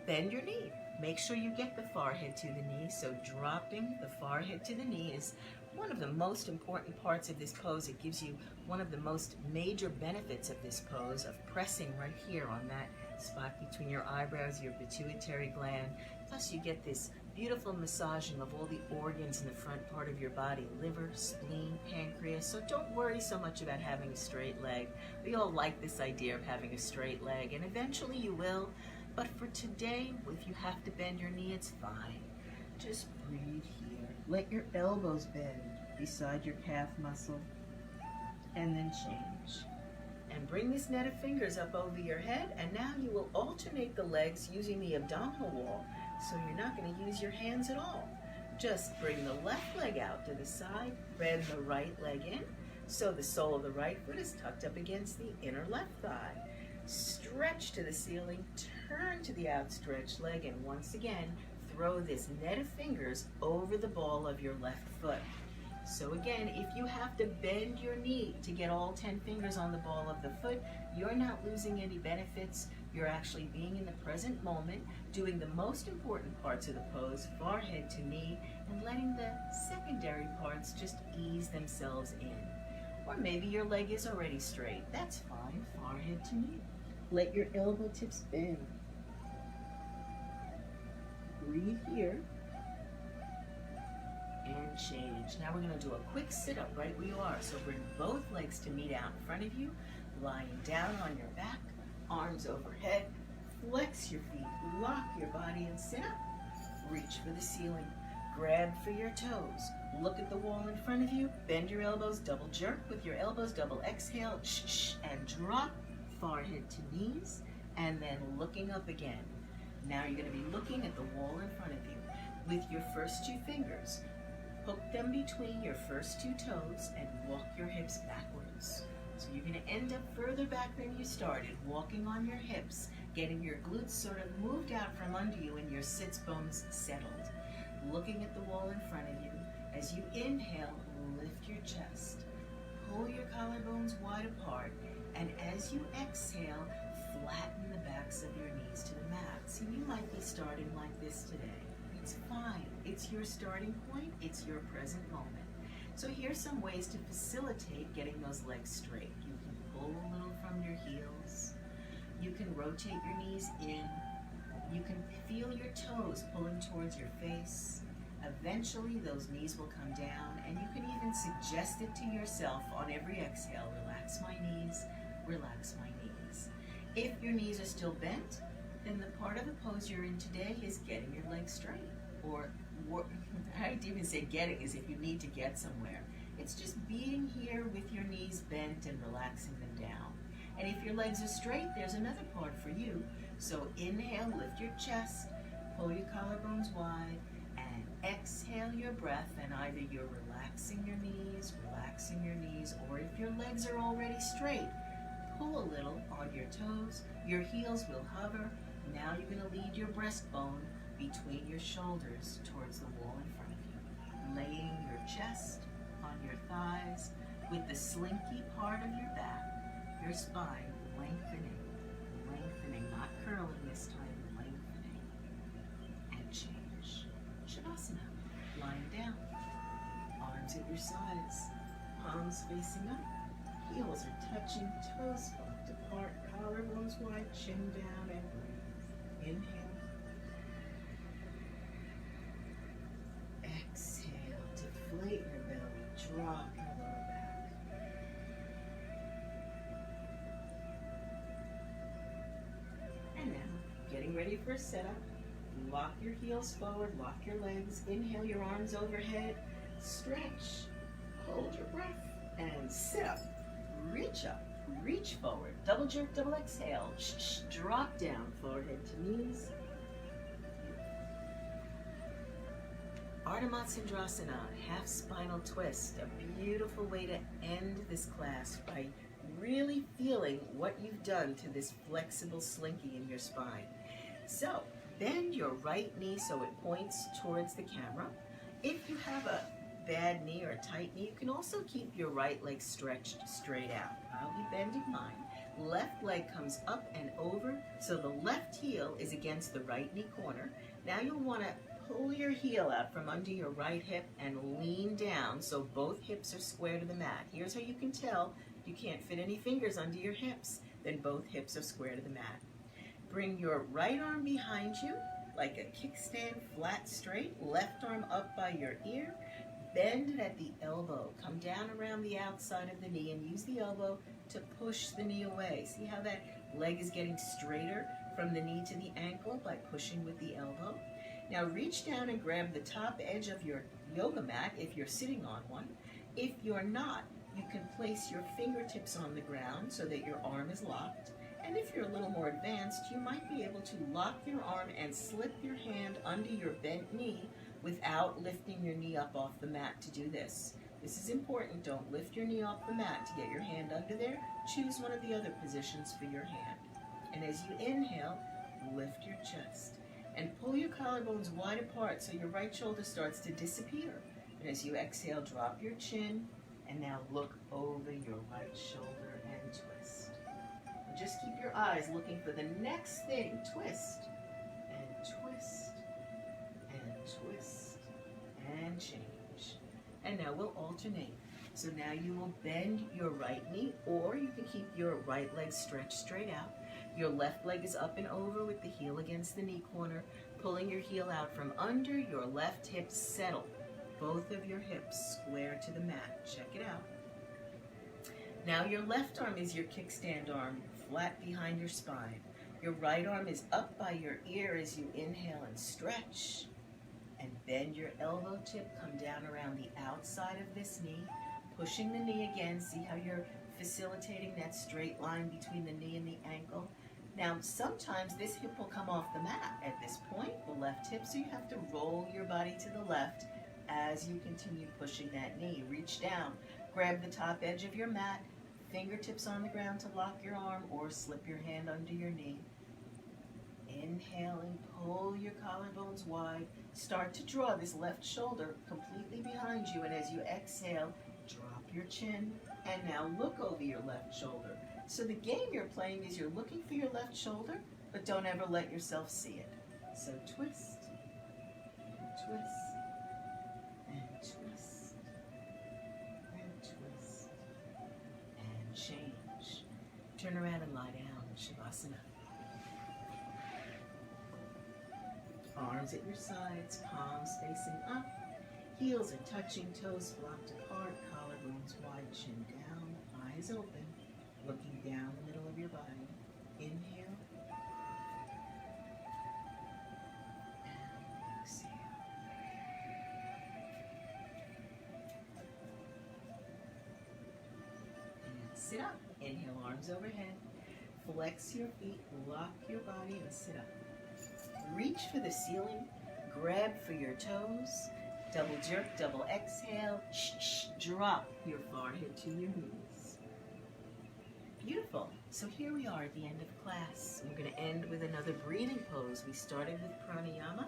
S1: Bend your knee. Make sure you get the forehead to the knee. So dropping the forehead to the knee is one of the most important parts of this pose. It gives you one of the most major benefits of this pose, of pressing right here on that spot between your eyebrows, your pituitary gland. Plus you get this beautiful massaging of all the organs in the front part of your body, liver, spleen, pancreas. So don't worry so much about having a straight leg. We all like this idea of having a straight leg, and eventually you will. But for today, if you have to bend your knee, it's fine. Just breathe here. Let your elbows bend beside your calf muscle, and then change. And bring this net of fingers up over your head, and now you will alternate the legs using the abdominal wall, so you're not going to use your hands at all. Just bring the left leg out to the side, bend the right leg in, so the sole of the right foot is tucked up against the inner left thigh. Stretch to the ceiling, turn to the outstretched leg, and once again, throw this net of fingers over the ball of your left foot. So again, if you have to bend your knee to get all 10 fingers on the ball of the foot, you're not losing any benefits. You're actually being in the present moment, doing the most important parts of the pose, forehead to knee, and letting the secondary parts just ease themselves in. Or maybe your leg is already straight. That's fine, forehead to knee. Let your elbow tips bend. Breathe here. And change. Now we're going to do a quick sit-up right where you are. So bring both legs to meet out in front of you, lying down on your back, arms overhead. Flex your feet, lock your body, and sit up. Reach for the ceiling. Grab for your toes. Look at the wall in front of you. Bend your elbows, double jerk with your elbows, double exhale, and drop forehead to knees, and then looking up again. Now you're going to be looking at the wall in front of you with your first two fingers. Hook them between your first two toes and walk your hips backwards. So you're going to end up further back than you started, walking on your hips, getting your glutes sort of moved out from under you and your sits bones settled. Looking at the wall in front of you. As you inhale, lift your chest. Pull your collarbones wide apart, and as you exhale, flatten the backs of your knees to the mat. So you might be starting like this today. It's fine. It's your starting point. It's your present moment. So here's some ways to facilitate getting those legs straight. You can pull a little from your heels. You can rotate your knees in. You can feel your toes pulling towards your face. Eventually, those knees will come down, and you can even suggest it to yourself on every exhale. Relax my knees, relax my knees. If your knees are still bent, then the part of the pose you're in today is getting your legs straight. Or I'd even say getting as if you need to get somewhere. It's just being here with your knees bent and relaxing them down. And if your legs are straight, there's another part for you. So inhale, lift your chest, pull your collarbones wide, and exhale your breath, and either you're relaxing your knees, or if your legs are already straight, pull a little on your toes, your heels will hover. Now you're going to lead your breastbone between your shoulders towards the wall in front of you, laying your chest on your thighs with the slinky part of your back your spine, lengthening, lengthening, not curling this time, lengthening, and change. Shavasana, lying down, arms at your sides, palms facing up, heels are touching, toes flipped apart, collarbones wide, chin down, and breathe. Inhale. Exhale, deflate your belly, drop your lower back. And now, getting ready for a setup. Lock your heels forward, lock your legs, inhale your arms overhead, stretch, hold your breath, and sit up. Reach up, reach forward, double jerk, double exhale, drop down, forehead to knees. Ardha Matsyendrasana, half spinal twist, a beautiful way to end this class by really feeling what you've done to this flexible slinky in your spine. So, bend your right knee so it points towards the camera. If you have a bad knee or a tight knee, you can also keep your right leg stretched straight out. I'll be bending mine. Left leg comes up and over, so the left heel is against the right knee corner. Now you'll want to pull your heel out from under your right hip and lean down so both hips are square to the mat. Here's how you can tell you can't fit any fingers under your hips, then both hips are square to the mat. Bring your right arm behind you like a kickstand, flat straight, left arm up by your ear, bend it at the elbow, come down around the outside of the knee and use the elbow to push the knee away. See how that leg is getting straighter from the knee to the ankle by pushing with the elbow? Now reach down and grab the top edge of your yoga mat if you're sitting on one. If you're not, you can place your fingertips on the ground so that your arm is locked. And if you're a little more advanced, you might be able to lock your arm and slip your hand under your bent knee without lifting your knee up off the mat to do this. This is important. Don't lift your knee off the mat to get your hand under there. Choose one of the other positions for your hand. And as you inhale, lift your chest. And pull your collarbones wide apart so your right shoulder starts to disappear. And as you exhale, drop your chin. And now look over your right shoulder and twist. And just keep your eyes looking for the next thing. Twist. And twist. And twist. And change. And now we'll alternate. So now you will bend your right knee, or you can keep your right leg stretched straight out. Your left leg is up and over with the heel against the knee corner, pulling your heel out from under your left hip. Settle both of your hips square to the mat. Check it out. Now your left arm is your kickstand arm, flat behind your spine. Your right arm is up by your ear as you inhale and stretch. And bend your elbow tip, come down around the outside of this knee, pushing the knee again. See how you're facilitating that straight line between the knee and the ankle. Now, sometimes this hip will come off the mat at this point, the left hip, so you have to roll your body to the left as you continue pushing that knee. Reach down, grab the top edge of your mat, fingertips on the ground to lock your arm or slip your hand under your knee. Inhale and pull your collarbones wide. Start to draw this left shoulder completely behind you, and as you exhale, drop your chin, and now look over your left shoulder. So the game you're playing is you're looking for your left shoulder, but don't ever let yourself see it. So twist, and twist, and twist, and twist, and change. Turn around and lie down, Shavasana. Arms at your sides, palms facing up, heels are touching, toes flopped apart, collarbones wide, chin down, eyes open, looking down the middle of your body. Inhale, and exhale. And sit up. Inhale, arms overhead. Flex your feet, lock your body, and sit up. Reach for the ceiling, grab for your toes, double jerk, double exhale, drop your forehead to your knees. Beautiful. So here we are at the end of class. We're going to end with another breathing pose. We started with pranayama,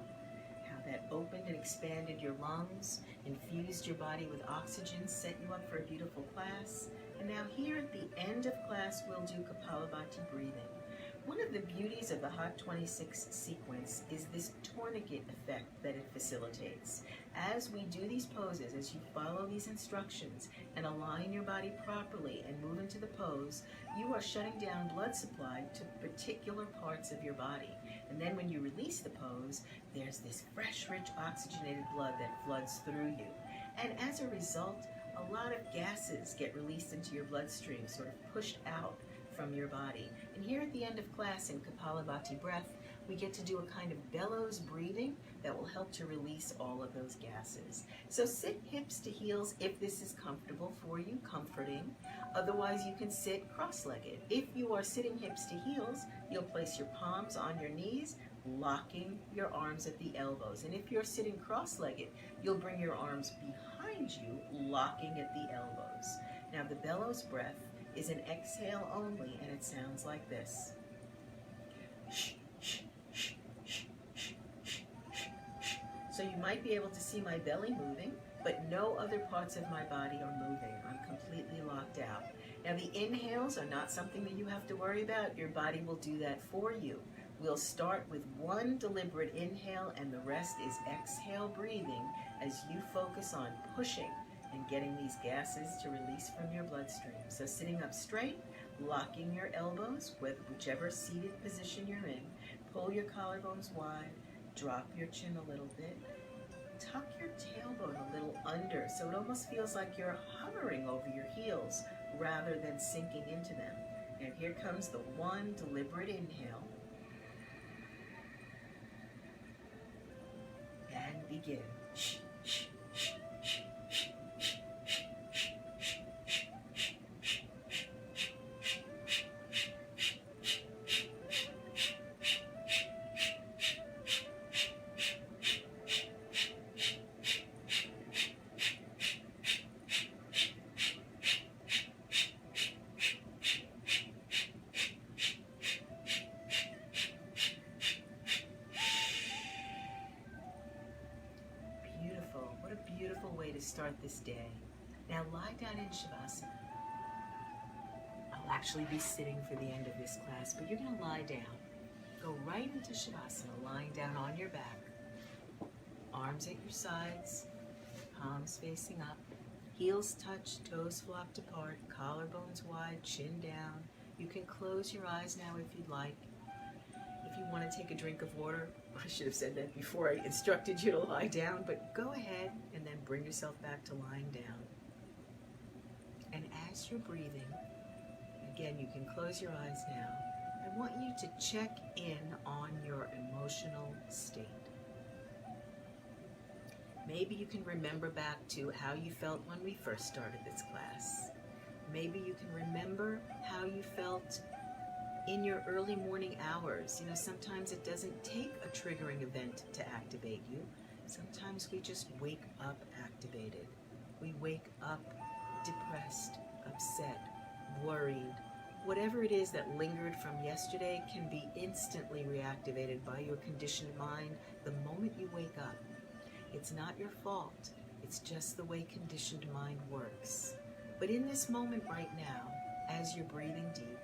S1: how that opened and expanded your lungs, infused your body with oxygen, set you up for a beautiful class. And now here at the end of class, we'll do Kapalabhati breathing. One of the beauties of the Hot 26 sequence is this tourniquet effect that it facilitates. As we do these poses, as you follow these instructions and align your body properly and move into the pose, you are shutting down blood supply to particular parts of your body. And then when you release the pose, there's this fresh, rich, oxygenated blood that floods through you. And as a result, a lot of gases get released into your bloodstream, sort of pushed out from your body. And here at the end of class in Kapalabhati breath, we get to do a kind of bellows breathing that will help to release all of those gases. So sit hips to heels if this is comfortable for you, comforting. Otherwise, you can sit cross-legged. If you are sitting hips to heels, you'll place your palms on your knees, locking your arms at the elbows. And if you're sitting cross-legged, you'll bring your arms behind you, locking at the elbows. Now, the bellows breath is an exhale only, and it sounds like this. So you might be able to see my belly moving, but no other parts of my body are moving. I'm completely locked out. Now the inhales are not something that you have to worry about. Your body will do that for you. We'll start with one deliberate inhale, and the rest is exhale breathing as you focus on pushing and getting these gases to release from your bloodstream. So sitting up straight, locking your elbows, whichever seated position you're in, pull your collarbones wide, drop your chin a little bit, tuck your tailbone a little under so it almost feels like you're hovering over your heels rather than sinking into them. And here comes the one deliberate inhale. And begin. Start this day. Now lie down in Shavasana. I'll actually be sitting for the end of this class, but you're going to lie down. Go right into Shavasana, lying down on your back. Arms at your sides, palms facing up, heels touch, toes flopped apart, collarbones wide, chin down. You can close your eyes now if you'd like. If you want to take a drink of water, I should have said that before I instructed you to lie down, but go ahead and then bring yourself back to lying down. And as you're breathing, again, you can close your eyes now. I want you to check in on your emotional state. Maybe you can remember back to how you felt when we first started this class. Maybe you can remember how you felt in your early morning hours. You know, sometimes it doesn't take a triggering event to activate you. Sometimes we just wake up activated. We wake up depressed, upset, worried. Whatever it is that lingered from yesterday can be instantly reactivated by your conditioned mind the moment you wake up. It's not your fault. It's just the way conditioned mind works. But in this moment right now, as you're breathing deep,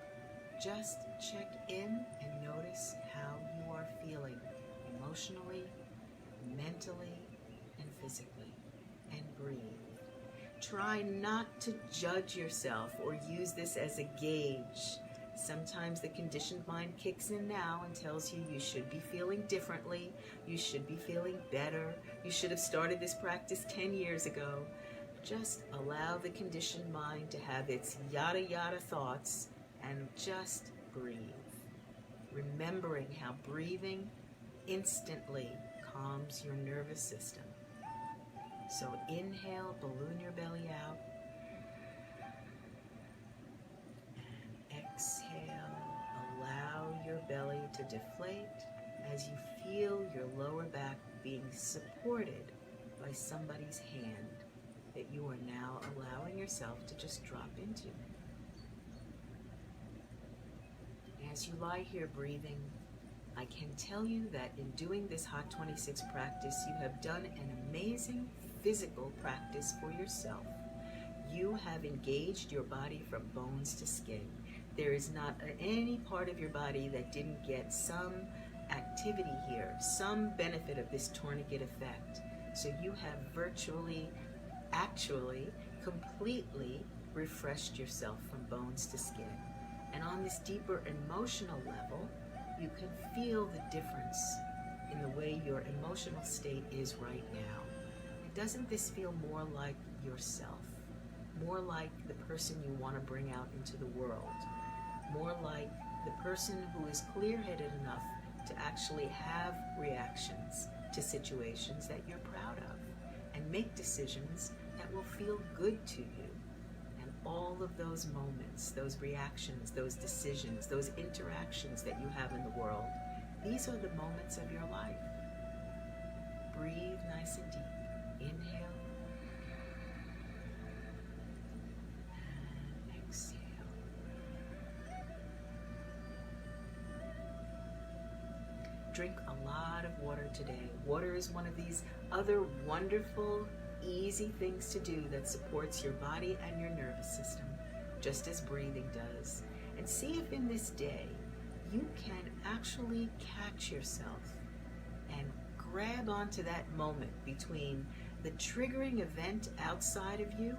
S1: just check in and notice how you are feeling emotionally, mentally, and physically, and breathe. Try not to judge yourself or use this as a gauge. Sometimes the conditioned mind kicks in now and tells you you should be feeling differently, you should be feeling better, you should have started this practice 10 years ago. Just allow the conditioned mind to have its yada yada thoughts and just breathe, remembering how breathing instantly calms your nervous system. So inhale, balloon your belly out, and exhale, allow your belly to deflate as you feel your lower back being supported by somebody's hand that you are now allowing yourself to just drop into. As you lie here breathing, I can tell you that in doing this Hot 26 practice, you have done an amazing physical practice for yourself. You have engaged your body from bones to skin. There is not any part of your body that didn't get some activity here, some benefit of this tourniquet effect. So you have virtually, actually, completely refreshed yourself from bones to skin. And on this deeper emotional level, you can feel the difference in the way your emotional state is right now. And doesn't this feel more like yourself? More like the person you want to bring out into the world? More like the person who is clear-headed enough to actually have reactions to situations that you're proud of and make decisions that will feel good to you. And all of those moments, those reactions, those decisions, those interactions that you have in the world, these are the moments of your life. Breathe nice and deep. Inhale. And exhale. Drink a lot of water today. Water is one of these other wonderful, easy things to do that supports your body and your nervous system, just as breathing does. And see if in this day you can actually catch yourself and grab onto that moment between the triggering event outside of you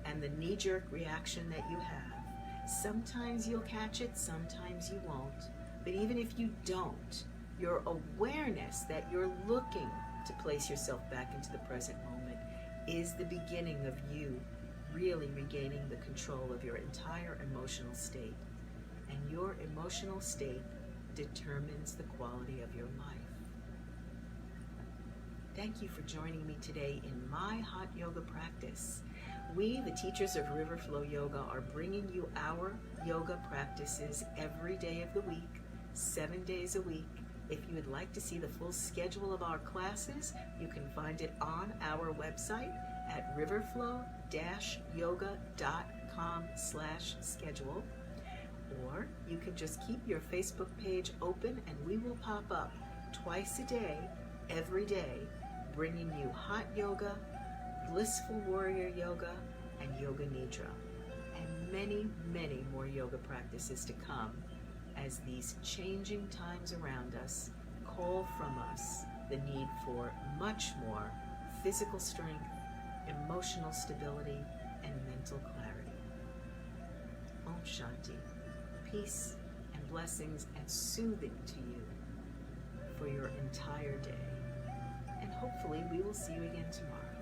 S1: and the knee-jerk reaction that you have. Sometimes you'll catch it, sometimes you won't. But even if you don't, your awareness that you're looking to place yourself back into the present moment is the beginning of you really regaining the control of your entire emotional state. And your emotional state determines the quality of your life. Thank you for joining me today in my hot yoga practice. We, the teachers of River Flow Yoga, are bringing you our yoga practices every day of the week, 7 days a week. If you would like to see the full schedule of our classes, you can find it on our website at riverflow-yoga.com/schedule. Or you can just keep your Facebook page open and we will pop up twice a day, every day, bringing you hot yoga, blissful warrior yoga, and yoga nidra, and many, many more yoga practices to come as these changing times around us call from us the need for much more physical strength, emotional stability, and mental clarity. Om Shanti, peace and blessings and soothing to you for your entire day. And hopefully we will see you again tomorrow.